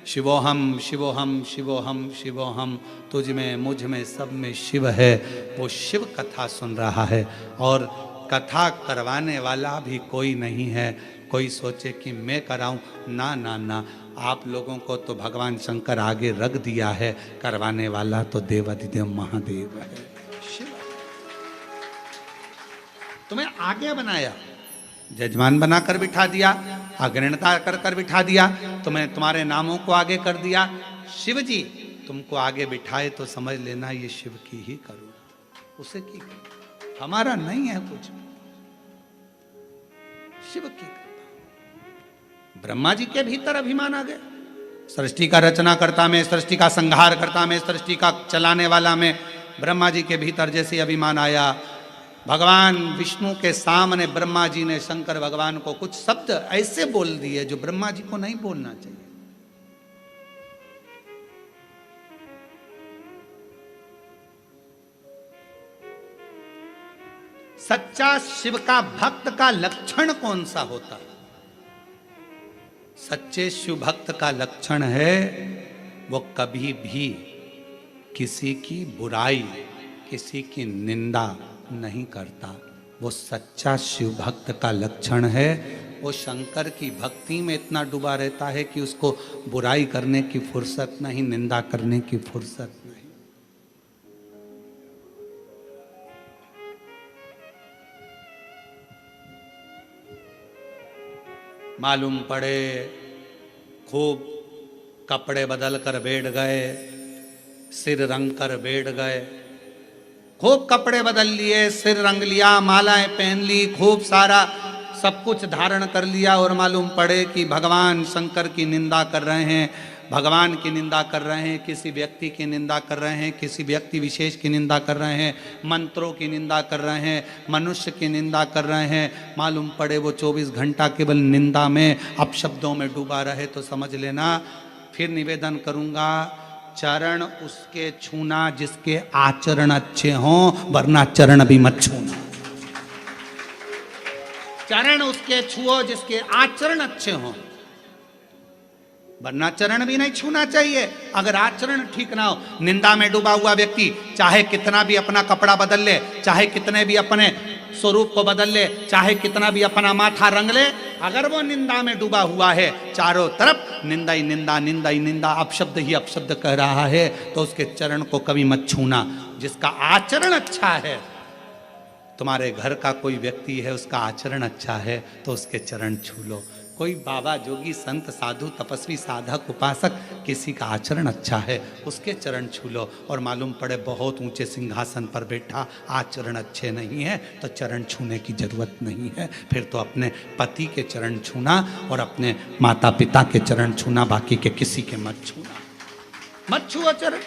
शिवोहम शिवोहम शिवोहम शिवोहम, तुझ में मुझ में सब में शिव है, वो शिव कथा सुन रहा है। और कथा करवाने वाला भी कोई नहीं है। कोई सोचे कि मैं कराऊं, ना ना ना, आप लोगों को तो भगवान शंकर आगे रख दिया है, करवाने वाला तो देवाधिदेव महादेव है, शिव। तुम्हें आगे बनाया, जजमान बनाकर बिठा दिया, अग्रणता कर बिठा दिया, तुम्हें तुम्हारे नामों को आगे कर दिया। शिव जी तुमको आगे बिठाए तो समझ लेना ये शिव की ही करो, उसे की करो, हमारा नहीं है कुछ, शिव की कृपा। ब्रह्मा जी के भीतर अभिमान आ गया, सृष्टि का रचना करता में, सृष्टि का संहार करता में, सृष्टि का चलाने वाला में ब्रह्मा जी के भीतर जैसे अभिमान आया। भगवान विष्णु के सामने ब्रह्मा जी ने शंकर भगवान को कुछ शब्द ऐसे बोल दिए जो ब्रह्मा जी को नहीं बोलना चाहिए। सच्चा शिव का भक्त का लक्षण कौन सा होता है? सच्चे शिव भक्त का लक्षण है वो कभी भी किसी की बुराई, किसी की निंदा नहीं करता। वो सच्चा शिव भक्त का लक्षण है। वो शंकर की भक्ति में इतना डूबा रहता है कि उसको बुराई करने की फुर्सत नहीं, निंदा करने की फुर्सत नहीं। मालूम पड़े खूब कपड़े बदल कर बैठ गए, सिर रंग कर बैठ गए, खूब कपड़े बदल लिए, सिर रंग लिया, मालाएं पहन ली, खूब सारा सब कुछ धारण कर लिया, और मालूम पड़े कि भगवान शंकर की निंदा कर रहे हैं, भगवान की निंदा कर रहे हैं, किसी व्यक्ति की निंदा कर रहे हैं, किसी व्यक्ति विशेष की निंदा कर रहे हैं, मंत्रों की निंदा कर रहे हैं, मनुष्य की निंदा कर रहे हैं। मालूम पड़े वो 24 घंटा केवल निंदा में, अपशब्दों में डूबा रहे तो समझ लेना। फिर निवेदन करूंगा, चरण उसके छूना जिसके आचरण अच्छे हों, वरना चरण भी मत छूना। चरण उसके छुओ जिसके आचरण अच्छे हों, वरना चरण भी नहीं छूना चाहिए। अगर आचरण ठीक ना हो, निंदा में डूबा हुआ व्यक्ति चाहे कितना भी अपना कपड़ा बदल ले, चाहे कितने भी अपने स्वरूप को बदल ले, चाहे कितना भी अपना माथा रंग ले, अगर वो निंदा में डूबा हुआ है, चारों तरफ निंदा ही निंदा, निंदा ही निंदा, अपशब्द ही अपशब्द कह रहा है, तो उसके चरण को कभी मत छूना। जिसका आचरण अच्छा है, तुम्हारे घर का कोई व्यक्ति है उसका आचरण अच्छा है तो उसके चरण छू लो। कोई बाबा जोगी संत साधु तपस्वी साधक उपासक किसी का आचरण अच्छा है उसके चरण छू लो। और मालूम पड़े बहुत ऊंचे सिंहासन पर बैठा, आचरण अच्छे नहीं है तो चरण छूने की जरूरत नहीं है। फिर तो अपने पति के चरण छूना और अपने माता पिता के चरण छूना, बाकी के किसी के मत छूना, मत छुओ चरण।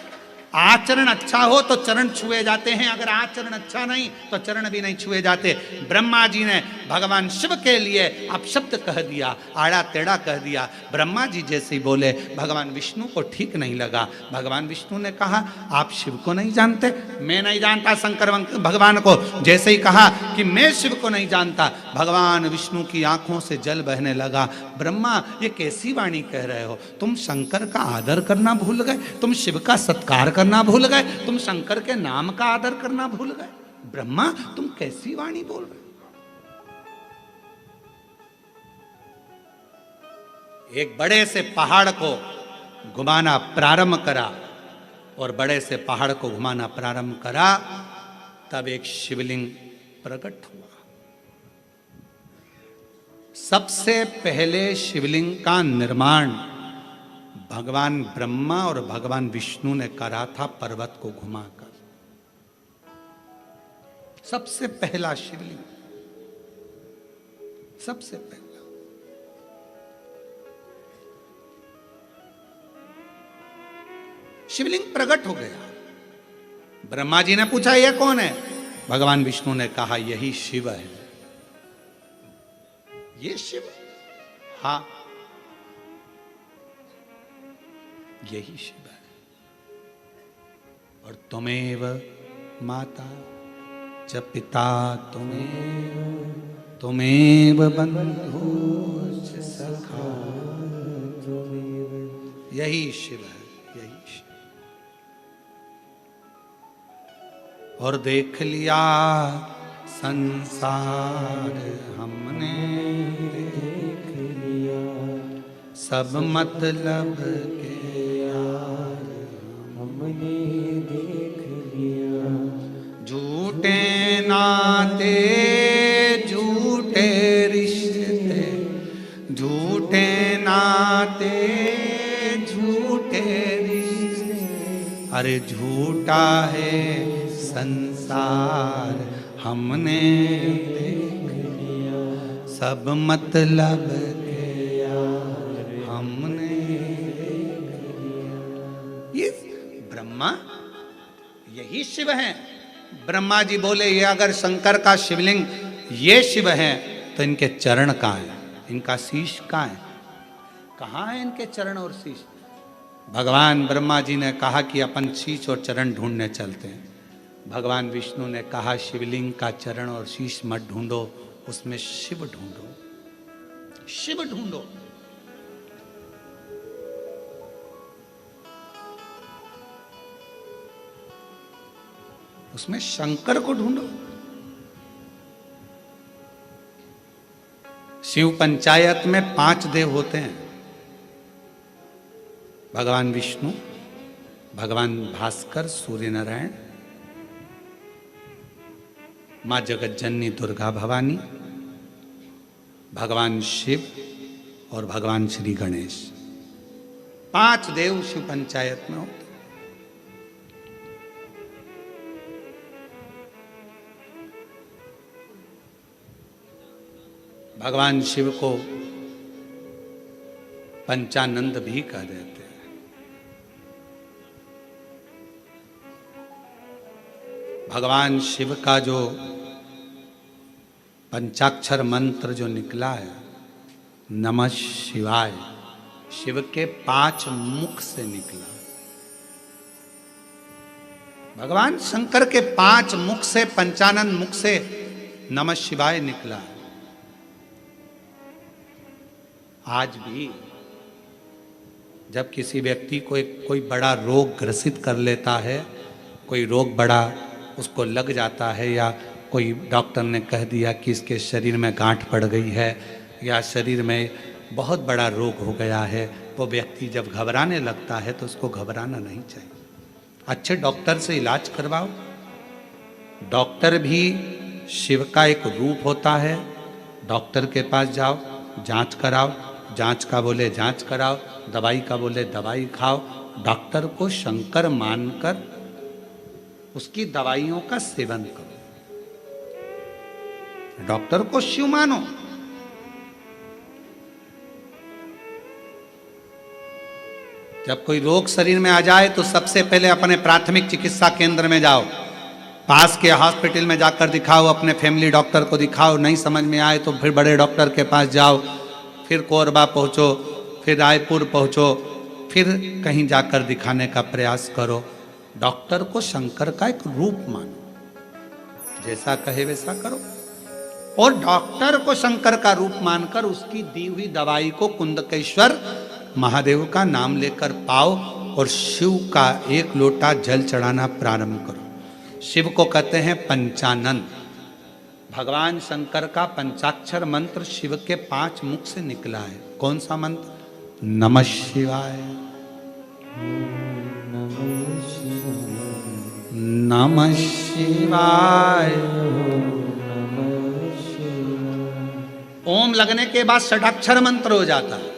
आचरण अच्छा हो तो चरण छुए जाते हैं, अगर आचरण अच्छा नहीं तो चरण भी नहीं छुए जाते। ब्रह्मा जी ने भगवान शिव के लिए अपशब्द कह दिया, आड़ा टेढ़ा कह दिया। ब्रह्मा जी जैसे ही बोले, भगवान विष्णु को ठीक नहीं लगा। भगवान विष्णु ने कहा, आप शिव को नहीं जानते? मैं नहीं जानता शंकर भगवान को। जैसे ही कहा कि मैं शिव को नहीं जानता, भगवान विष्णु की आंखों से जल बहने लगा। ब्रह्मा, ये कैसी वाणी कह रहे हो? तुम शंकर का आदर करना भूल गए, तुम शिव का सत्कार करना भूल गए, तुम शंकर के नाम का आदर करना भूल गए। ब्रह्मा, तुम कैसी वाणी बोल रहे? एक बड़े से पहाड़ को घुमाना प्रारंभ करा, और बड़े से पहाड़ को घुमाना प्रारंभ करा, तब एक शिवलिंग प्रकट हुआ। सबसे पहले शिवलिंग का निर्माण भगवान ब्रह्मा और भगवान विष्णु ने करा था, पर्वत को घुमाकर। सबसे पहला शिवलिंग, सबसे पहला। शिवलिंग प्रकट हो गया। ब्रह्मा जी ने पूछा, यह कौन है? भगवान विष्णु ने कहा, यही शिव है। ये शिव? हाँ, यही शिव है। और तुमेव माता च पिता तुमेव बंधु च सखा, यही शिव है, यही शिव। और देख लिया संसार हमने, देख लिया सब मतलब के यार हमने देख लिया। झूठे नाते झूठे रिश्ते, झूठे नाते झूठे रिश्ते, अरे झूठा है संसार हमने देख लिया, सब मतलब के यार हमने देख लिया। ये ब्रह्मा, यही शिव है। ब्रह्मा जी बोले, ये अगर शंकर का शिवलिंग ये शिव है, तो इनके चरण कहाँ है, इनका शीश कहाँ है? कहाँ है इनके चरण और शीश? भगवान ब्रह्मा जी ने कहा कि अपन शीश और चरण ढूंढने चलते हैं। भगवान विष्णु ने कहा, शिवलिंग का चरण और शीश मत ढूंढो, उसमें शिव ढूंढो, शिव ढूंढो। उसमें शंकर को ढूंढो। शिव पंचायत में 5 देव होते हैं, भगवान विष्णु, भगवान भास्कर, सूर्य नारायण, मां जगतजननी दुर्गा भवानी, भगवान शिव और भगवान श्री गणेश। 5 देव शिव पंचायत में होते। भगवान शिव को पंचानंद भी कह देते हैं। भगवान शिव का जो पंचाक्षर मंत्र जो निकला है, नमः शिवाय, शिव के 5 मुख से निकला। भगवान शंकर के 5 मुख से, पंचानंद मुख से नमः शिवाय निकला। आज भी जब किसी व्यक्ति को कोई बड़ा रोग ग्रसित कर लेता है, कोई रोग बड़ा उसको लग जाता है, या कोई डॉक्टर ने कह दिया कि इसके शरीर में गांठ पड़ गई है, या शरीर में बहुत बड़ा रोग हो गया है, वो व्यक्ति जब घबराने लगता है तो उसको घबराना नहीं चाहिए। अच्छे डॉक्टर से इलाज करवाओ। डॉक्टर भी शिव का एक रूप होता है। डॉक्टर के पास जाओ, जांच कराओ, जांच का बोले जांच कराओ, दवाई का बोले दवाई खाओ। डॉक्टर को शंकर मानकर उसकी दवाइयों का सेवन करो। डॉक्टर को शिव मानो। जब कोई रोग शरीर में आ जाए तो सबसे पहले अपने प्राथमिक चिकित्सा केंद्र में जाओ, पास के हॉस्पिटल में जाकर दिखाओ, अपने फैमिली डॉक्टर को दिखाओ, नहीं समझ में आए तो फिर बड़े डॉक्टर के पास जाओ, फिर कोरबा पहुँचो, फिर रायपुर पहुँचो, फिर कहीं जाकर दिखाने का प्रयास करो। डॉक्टर को शंकर का एक रूप मानो, जैसा कहे वैसा करो। और डॉक्टर को शंकर का रूप मानकर उसकी दी हुई दवाई को कुंदकेश्वर महादेव का नाम लेकर पाओ और शिव का एक लोटा जल चढ़ाना प्रारंभ करो। शिव को कहते हैं पंचानन। भगवान शंकर का पंचाक्षर मंत्र शिव के 5 मुख से निकला है। कौन सा मंत्र? नमः शिवाय, नमः शिवाय। ओम लगने के बाद षडाक्षर मंत्र हो जाता है।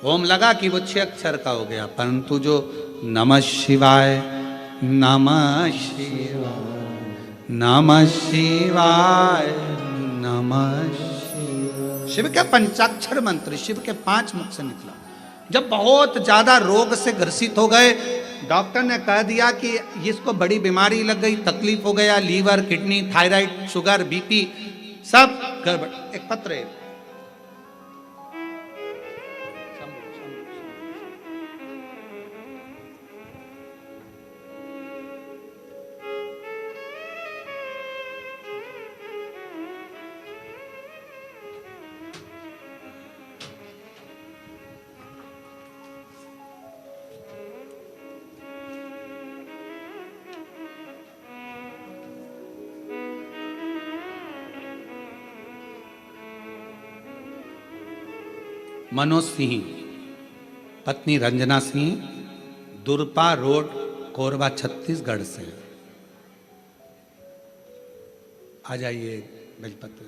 ओम लगा कि वो 6 अक्षर का हो गया, परंतु जो नमः शिवाय, नमः शिवाय, नमः शिवाय, नमः शिवाय, शिव के पंचाक्षर मंत्र शिव के 5 मुख से निकला। जब बहुत ज्यादा रोग से ग्रसित हो गए, डॉक्टर ने कह दिया कि इसको बड़ी बीमारी लग गई, तकलीफ हो गया, liver, kidney, thyroid, sugar, BP सब गड़बड़। एक पत्र है, मनोज सिंह, पत्नी रंजना सिंह, दुरपा रोड, कोरबा, छत्तीसगढ़ से। आ जाइए बेलपत्र।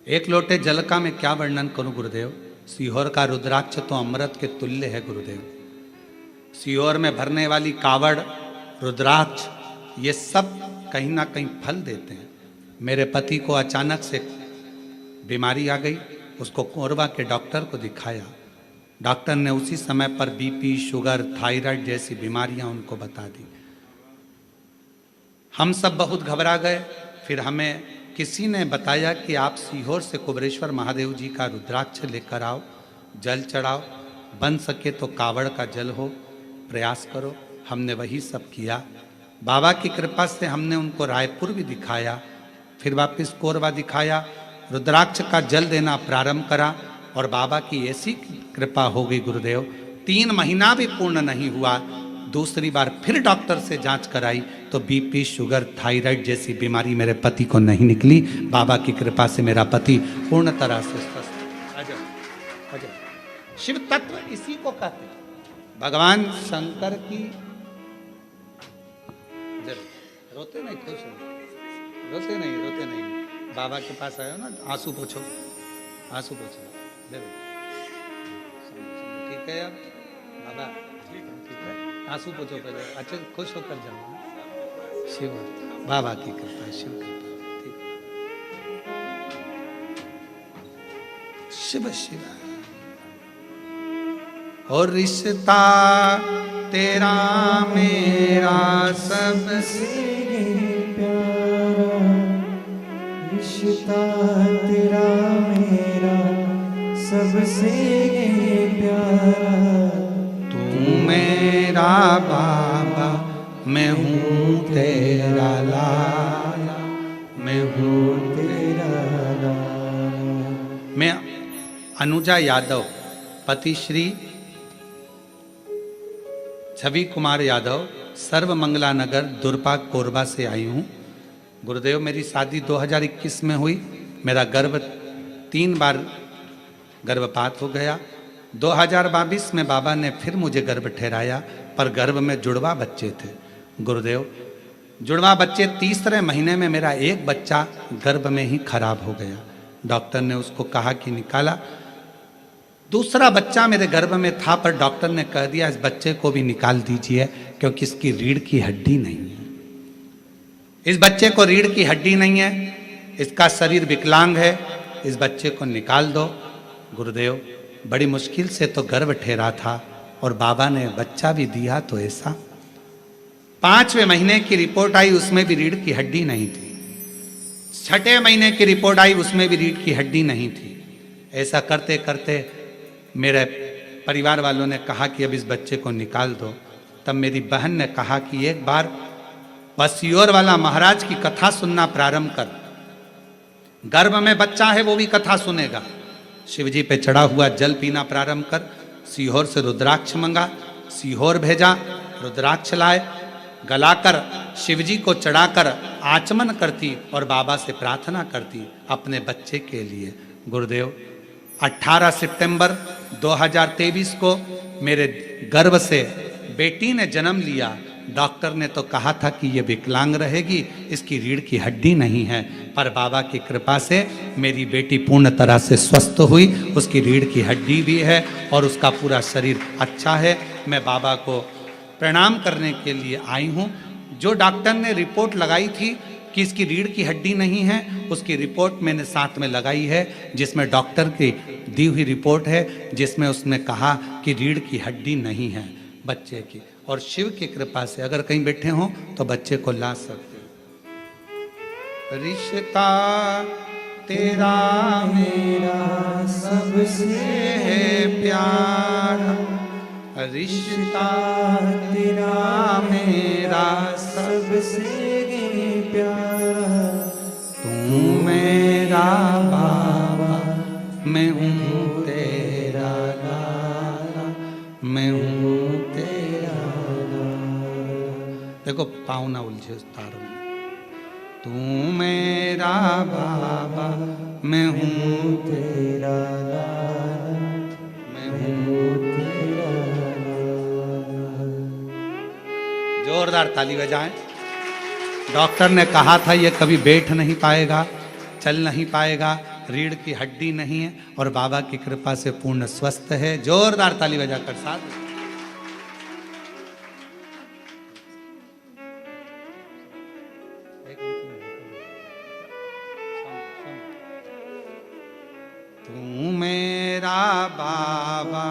एक लोटे जल का मैं क्या वर्णन करूं गुरुदेव। सीहोर का रुद्राक्ष तो अमृत के तुल्य है गुरुदेव। सीहोर में भरने वाली कावड़, रुद्राक्ष, ये सब कहीं ना कहीं फल देते हैं। मेरे पति को अचानक से बीमारी आ गई, उसको कोरबा के डॉक्टर को दिखाया। डॉक्टर ने उसी समय पर बीपी, शुगर, थायराइड जैसी बीमारियां उनको बता दी। हम सब बहुत घबरा गए। फिर हमें किसी ने बताया कि आप सीहोर से कुबरेश्वर महादेव जी का रुद्राक्ष लेकर आओ, जल चढ़ाओ, बन सके तो कावड़ का जल हो, प्रयास करो। हमने वही सब किया। बाबा की कृपा से हमने उनको रायपुर भी दिखाया, फिर वापस कोरबा दिखाया, रुद्राक्ष का जल देना प्रारंभ करा और बाबा की ऐसी कृपा हो गई गुरुदेव, 3 महीना भी पूर्ण नहीं हुआ, दूसरी बार फिर डॉक्टर से जांच कराई तो बीपी, शुगर, थायराइड जैसी बीमारी मेरे पति को नहीं निकली। बाबा की कृपा से मेरा पति पूर्ण तरह से स्वस्थ। अजय शिव तत्व इसी को कहते हैं। भगवान शंकर की रोते नहीं, खुश हो, रोते नहीं। बाबा के पास आयो ना, आंसू पोछो, आंसू पोछो, देखो ठीक है। अब बाबा ठीक है, आंसू पोछो पहले, अच्छे खुश होकर जाओ। शिव बाबा की कृपा, शिव कृपा, ठीक। शिव शिव और रिश्ता तेरा मेरा सबसे प्यारा, रिश्ता तेरा मेरा सबसे प्यारा। तू मेरा बाबा, मैं हूँ तेरा लाला, मैं हूँ तेरा लाला। मैं अनुजा यादव, पति श्री छवि कुमार यादव, सर्वमंगला नगर, दुर्पा, कोरबा से आई हूँ। गुरुदेव, मेरी शादी 2021 में हुई। मेरा गर्भ 3 बार गर्भपात हो गया। 2022 में बाबा ने फिर मुझे गर्भ ठहराया, पर गर्भ में जुड़वा बच्चे थे। गुरुदेव, जुड़वा बच्चे, तीसरे महीने में मेरा एक बच्चा गर्भ में ही खराब हो गया। डॉक्टर ने उसको कहा कि निकाला। दूसरा बच्चा मेरे गर्भ में था, पर डॉक्टर ने कह दिया इस बच्चे को भी निकाल दीजिए, क्योंकि इसकी रीढ़ की हड्डी नहीं है। इस बच्चे को रीढ़ की हड्डी नहीं है, इसका शरीर विकलांग है, इस बच्चे को निकाल दो। गुरुदेव, बड़ी मुश्किल से तो गर्भ ठहरा था और बाबा ने बच्चा भी दिया तो ऐसा। 5वें महीने की रिपोर्ट आई, उसमें भी रीढ़ की हड्डी नहीं थी। 6ठे महीने की रिपोर्ट आई, उसमें भी रीढ़ की हड्डी नहीं थी। ऐसा करते करते मेरे परिवार वालों ने कहा कि अब इस बच्चे को निकाल दो। तब मेरी बहन ने कहा कि एक बार बसियोर वाला महाराज की कथा सुनना प्रारंभ कर, गर्भ में बच्चा है वो भी कथा सुनेगा। शिवजी पे चढ़ा हुआ जल पीना प्रारंभ कर। सीहोर से रुद्राक्ष मंगा, सीहोर भेजा, रुद्राक्ष लाए, गलाकर शिवजी को चढ़ाकर आचमन करती और बाबा से प्रार्थना करती अपने बच्चे के लिए। गुरुदेव, 18 सितंबर 2023 को मेरे गर्भ से बेटी ने जन्म लिया। डॉक्टर ने तो कहा था कि ये विकलांग रहेगी, इसकी रीढ़ की हड्डी नहीं है, पर बाबा की कृपा से मेरी बेटी पूर्ण तरह से स्वस्थ हुई। उसकी रीढ़ की हड्डी भी है और उसका पूरा शरीर अच्छा है। मैं बाबा को प्रणाम करने के लिए आई हूँ। जो डॉक्टर ने रिपोर्ट लगाई थी कि इसकी रीढ़ की हड्डी नहीं है, उसकी रिपोर्ट मैंने साथ में लगाई है, जिसमें डॉक्टर की दी हुई रिपोर्ट है, जिसमें उसने कहा कि रीढ़ की हड्डी नहीं है बच्चे की। और शिव की कृपा से अगर कहीं बैठे हों तो बच्चे को ला सकते हो। रिश्ता तेरा मेरा सबसे है प्यारा, रिश्ता तेरा मेरा सबसे प्यारा, तू मेरा बाबा, मैं हूँ तेरा लाला, मैं हूँ तेरा लाला। देखो पाँव ना उलझे उस तार में। तू मेरा बाबा, मैं हूँ तेरा लाला, मैं हूँ। तेरा लाला। जोरदार ताली बजाएं। डॉक्टर ने कहा था ये कभी बैठ नहीं पाएगा, चल नहीं पाएगा, रीढ़ की हड्डी नहीं है, और बाबा की कृपा से पूर्ण स्वस्थ है। जोरदार ताली बजाकर साथ। तू मेरा बाबा,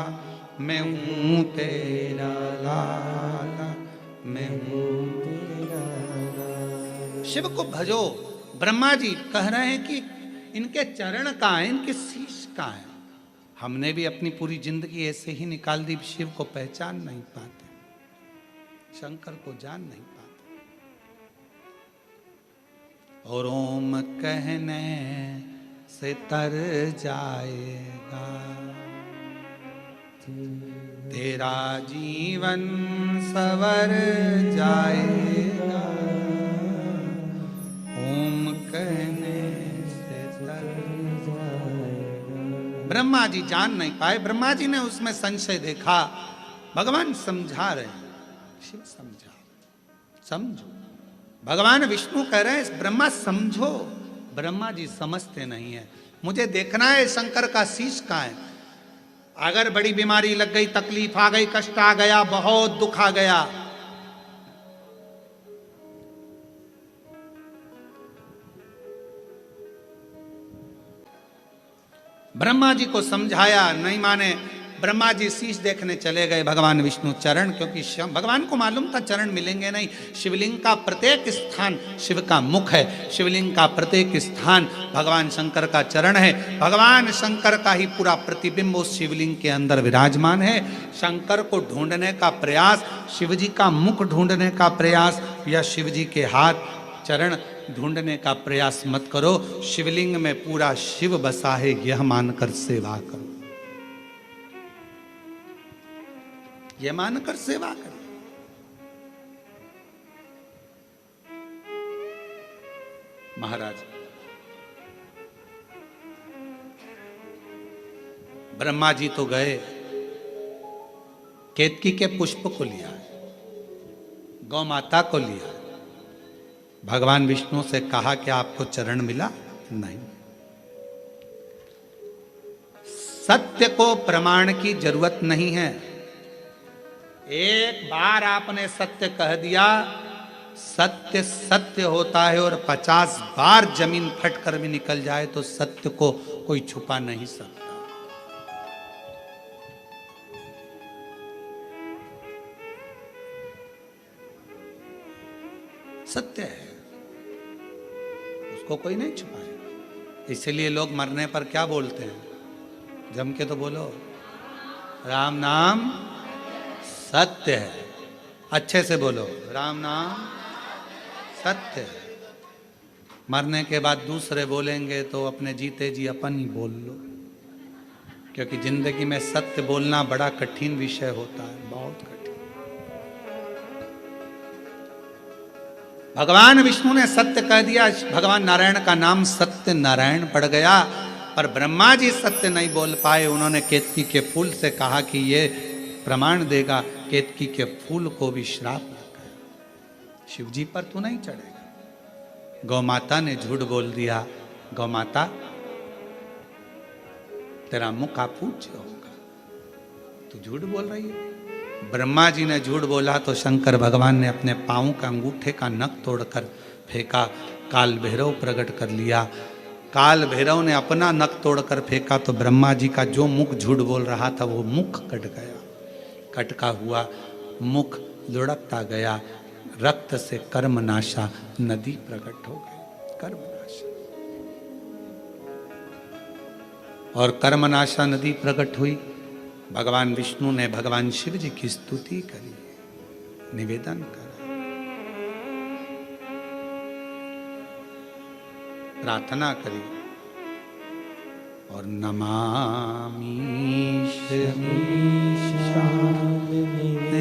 मैं हूँ तेरा लाला, मैं हूँ तेरा लाला। शिव को भजो। ब्रह्मा जी कह रहे हैं कि इनके चरण कहाँ हैं, इनके शीश कहाँ हैं। हमने भी अपनी पूरी जिंदगी ऐसे ही निकाल दी, शिव को पहचान नहीं पाते, शंकर को जान नहीं पाते। और ओम कहने से तर जाएगा तेरा जीवन सवर जाएगा, ओम कहने से तर जाएगा। ब्रह्मा जी जान नहीं पाए, ब्रह्मा जी ने उसमें संशय देखा। भगवान समझा रहे हैं, शिव समझा, समझो। भगवान विष्णु कह रहे हैं ब्रह्मा समझो। ब्रह्मा जी समझते नहीं है। मुझे देखना है शंकर का शीश कहाँ है। अगर बड़ी बीमारी लग गई, तकलीफ आ गई, कष्ट आ गया, बहुत दुख आ गया, ब्रह्मा जी को समझाया, नहीं माने। ब्रह्मा जी शीश देखने चले गए, भगवान विष्णु चरण, क्योंकि भगवान को मालूम था चरण मिलेंगे नहीं। शिवलिंग का प्रत्येक स्थान शिव का मुख है, शिवलिंग का प्रत्येक स्थान भगवान शंकर का चरण है। भगवान शंकर का ही पूरा प्रतिबिंब उस शिवलिंग के अंदर विराजमान है। शंकर को ढूंढने का प्रयास, शिवजी का मुख ढूंढने का प्रयास या शिवजी के हाथ चरण ढूंढने का प्रयास मत करो। शिवलिंग में पूरा शिव बसा है, यह मानकर सेवा करो, यह मानकर सेवा करो। महाराज ब्रह्मा जी तो गए, केतकी के पुष्प को लिया, गौ माता को लिया। भगवान विष्णु से कहा कि आपको चरण मिला? नहीं। सत्य को प्रमाण की जरूरत नहीं है। एक बार आपने सत्य कह दिया, सत्य सत्य होता है, और 50 बार जमीन फटकर भी निकल जाए तो सत्य को कोई छुपा नहीं सकता। सत्य है, उसको कोई नहीं छुपाएगा। इसलिए लोग मरने पर क्या बोलते हैं, जम के तो बोलो, राम नाम सत्य है। अच्छे से बोलो, राम नाम सत्य है। मरने के बाद दूसरे बोलेंगे तो अपने जीते जी अपन ही बोल लो, क्योंकि जिंदगी में सत्य बोलना बड़ा कठिन विषय होता है, बहुत कठिन। भगवान विष्णु ने सत्य कह दिया, भगवान नारायण का नाम सत्य नारायण पड़ गया। पर ब्रह्मा जी सत्य नहीं बोल पाए, उन्होंने केतकी के फूल से कहा कि ये प्रमाण देगा, केतकी के फूल को भी श्राप लग गया, शिव जी पर तू नहीं चढ़ेगा। गौ माता ने झूठ बोल दिया, गौ माता तेरा मुख पूज्य होगा, तू झूठ बोल रही है। ब्रह्मा जी ने झूठ बोला तो शंकर भगवान ने अपने पांव का अंगूठे का नख तोड़कर फेंका, काल भैरव प्रकट कर लिया। काल भैरव ने अपना नख तोड़कर फेंका तो ब्रह्मा जी का जो मुख झूठ बोल रहा था वो मुख कट गया, कटका हुआ मुख लुढ़कता गया। रक्त से कर्मनाशा नदी प्रकट हो गई, कर्मनाशा। और कर्मनाशा नदी प्रकट हुई। भगवान विष्णु ने भगवान शिव जी की स्तुति करी, निवेदन करा, प्रार्थना करी और नमामि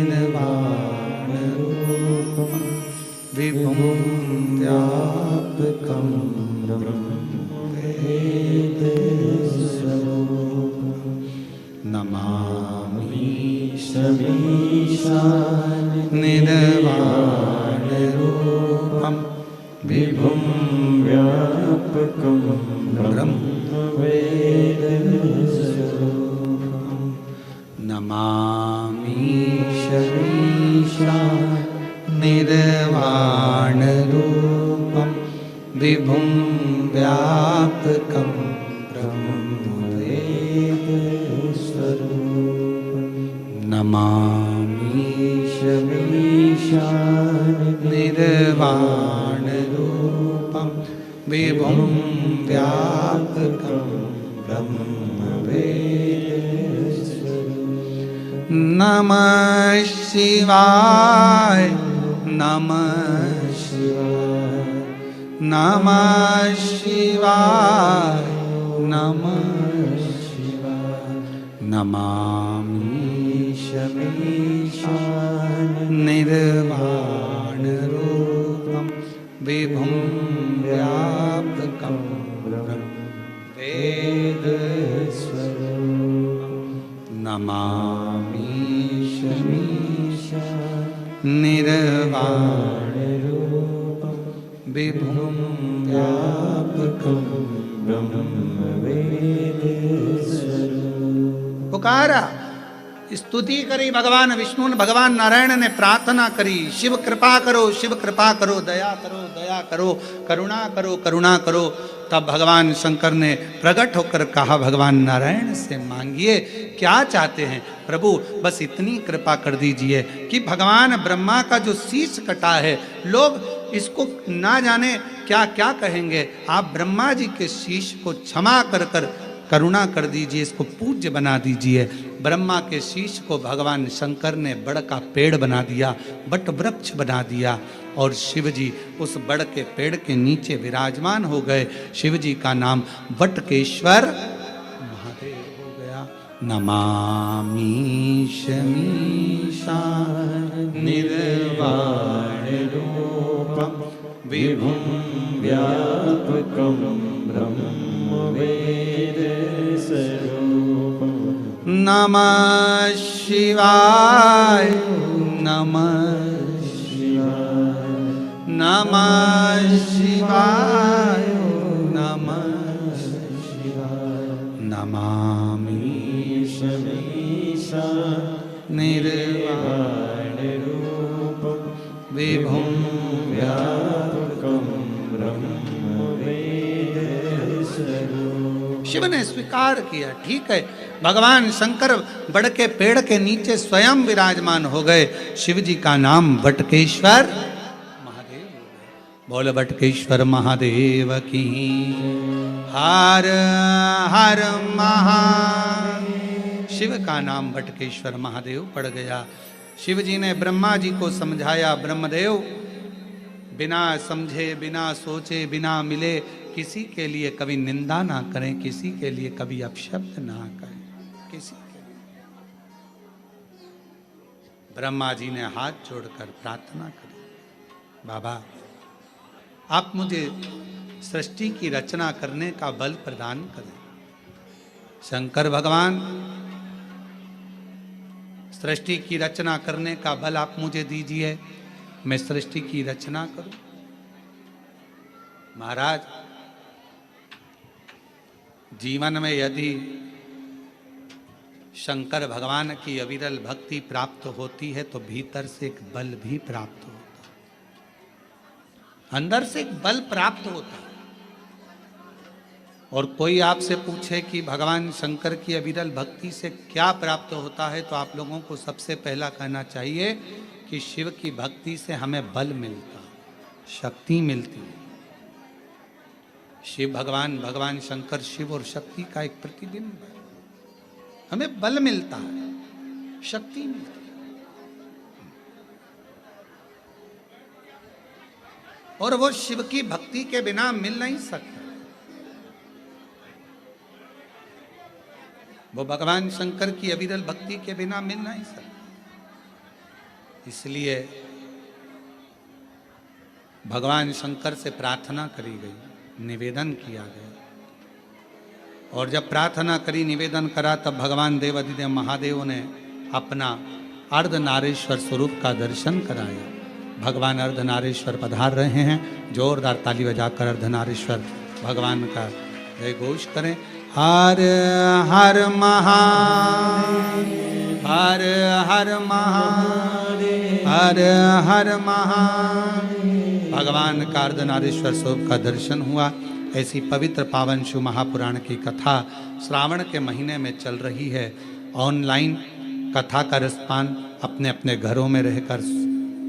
निर्वाणरूपं विभुं व्यापकं ब्रह्मवेदस्वरूपं नमामि निर्वाणरूपं विभुं व्यापकं ब्रह्मवेदस्वरूपं नमामि निर्वाणरूपं विभुं व्यापकं ब्रह्मवेदस्वरूपं नमामि निर्वाणरूपं विभुं व्यापकं ब्रह्मवेदस्वरूपं नमः शिवाय नमः शिवाय नमः शिवाय नमः शिवाय नमामि निर्वाणरूपं विभुं व्यापकं ब्रह्मवेदस्वरूपं नमामि निर्वाणरूपं विभुं व्यापकं ब्रह्मवेदस्वरूपं। पुकारा, स्तुति करी भगवान विष्णु ने, भगवान नारायण ने प्रार्थना करी, शिव कृपा करो, शिव कृपा करो, दया करो, दया करो, करुणा करो, करुणा करो। तब भगवान शंकर ने प्रकट होकर कहा, भगवान नारायण से मांगिए, क्या चाहते हैं प्रभु, बस इतनी कृपा कर दीजिए कि भगवान ब्रह्मा का जो शीश कटा है, लोग इसको ना जाने क्या क्या कहेंगे, आप ब्रह्मा जी के शीश को क्षमा कर कर करुणा कर दीजिए, इसको पूज्य बना दीजिए। ब्रह्मा के शीश को भगवान शंकर ने बड़ का पेड़ बना दिया, बट वृक्ष बना दिया, और शिव जी उस बड़ के पेड़ के नीचे विराजमान हो गए। शिव जी का नाम बटकेश्वर महादेव हो गया। नमामि निर्वाणरूपं विभुं व्यापकं ब्रह्मवेदस्वरूपं नमः शिवाय नमः शिवाय नमः शिवाय नमः शिवाय नमामि निर्वाणरूपं विभुं व्यापकं ब्रह्मवेदस्वरूपं। शिव ने स्वीकार किया, ठीक है, भगवान शंकर बड़ के पेड़ के नीचे स्वयं विराजमान हो गए। शिव जी का नाम बटकेश्वर महादेव हो गए। बोल बटकेश्वर महादेव की। हर हर महादेव। शिव का नाम बटकेश्वर महादेव पड़ गया। शिव जी ने ब्रह्मा जी को समझाया, ब्रह्मदेव बिना समझे, बिना सोचे, बिना मिले किसी के लिए कभी निंदा ना करें, किसी के लिए कभी अपशब्द ना करें, किसी के लिए। ब्रह्मा जी ने हाथ जोड़कर प्रार्थना करी, बाबा आप मुझे सृष्टि की रचना करने का बल प्रदान करें। शंकर भगवान सृष्टि की रचना करने का बल आप मुझे दीजिए, मैं सृष्टि की रचना करूं। महाराज जीवन में यदि शंकर भगवान की अविरल भक्ति प्राप्त होती है तो भीतर से एक बल भी प्राप्त होता है, अंदर से एक बल प्राप्त होता है। और कोई आपसे पूछे कि भगवान शंकर की अविरल भक्ति से क्या प्राप्त होता है, तो आप लोगों को सबसे पहला कहना चाहिए कि शिव की भक्ति से हमें बल मिलता, शक्ति मिलती है। शिव भगवान, भगवान शंकर शिव और शक्ति का एक प्रतिबिंब है। हमें बल मिलता है, शक्ति मिलती है, और वो शिव की भक्ति के बिना मिल नहीं सकता। वो भगवान शंकर की अविरल भक्ति के बिना मिल नहीं सकता। इसलिए भगवान शंकर से प्रार्थना करी गई, निवेदन किया गया, और जब प्रार्थना करी, निवेदन करा, तब भगवान देवाधिदेव महादेव ने अपना अर्धनारीश्वर स्वरूप का दर्शन कराया। भगवान अर्धनारीश्वर पधार रहे हैं। जोरदार ताली बजाकर अर्धनारीश्वर भगवान का जय घोष करें। हर हर महादेव, हर हर महादेव, हर हर महादेव। भगवान का अर्धनारीश्वर स्वरूप का दर्शन हुआ। ऐसी पवित्र पावन शिव महापुराण की कथा श्रावण के महीने में चल रही है। ऑनलाइन कथा का रसपान अपने अपने घरों में रहकर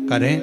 करें।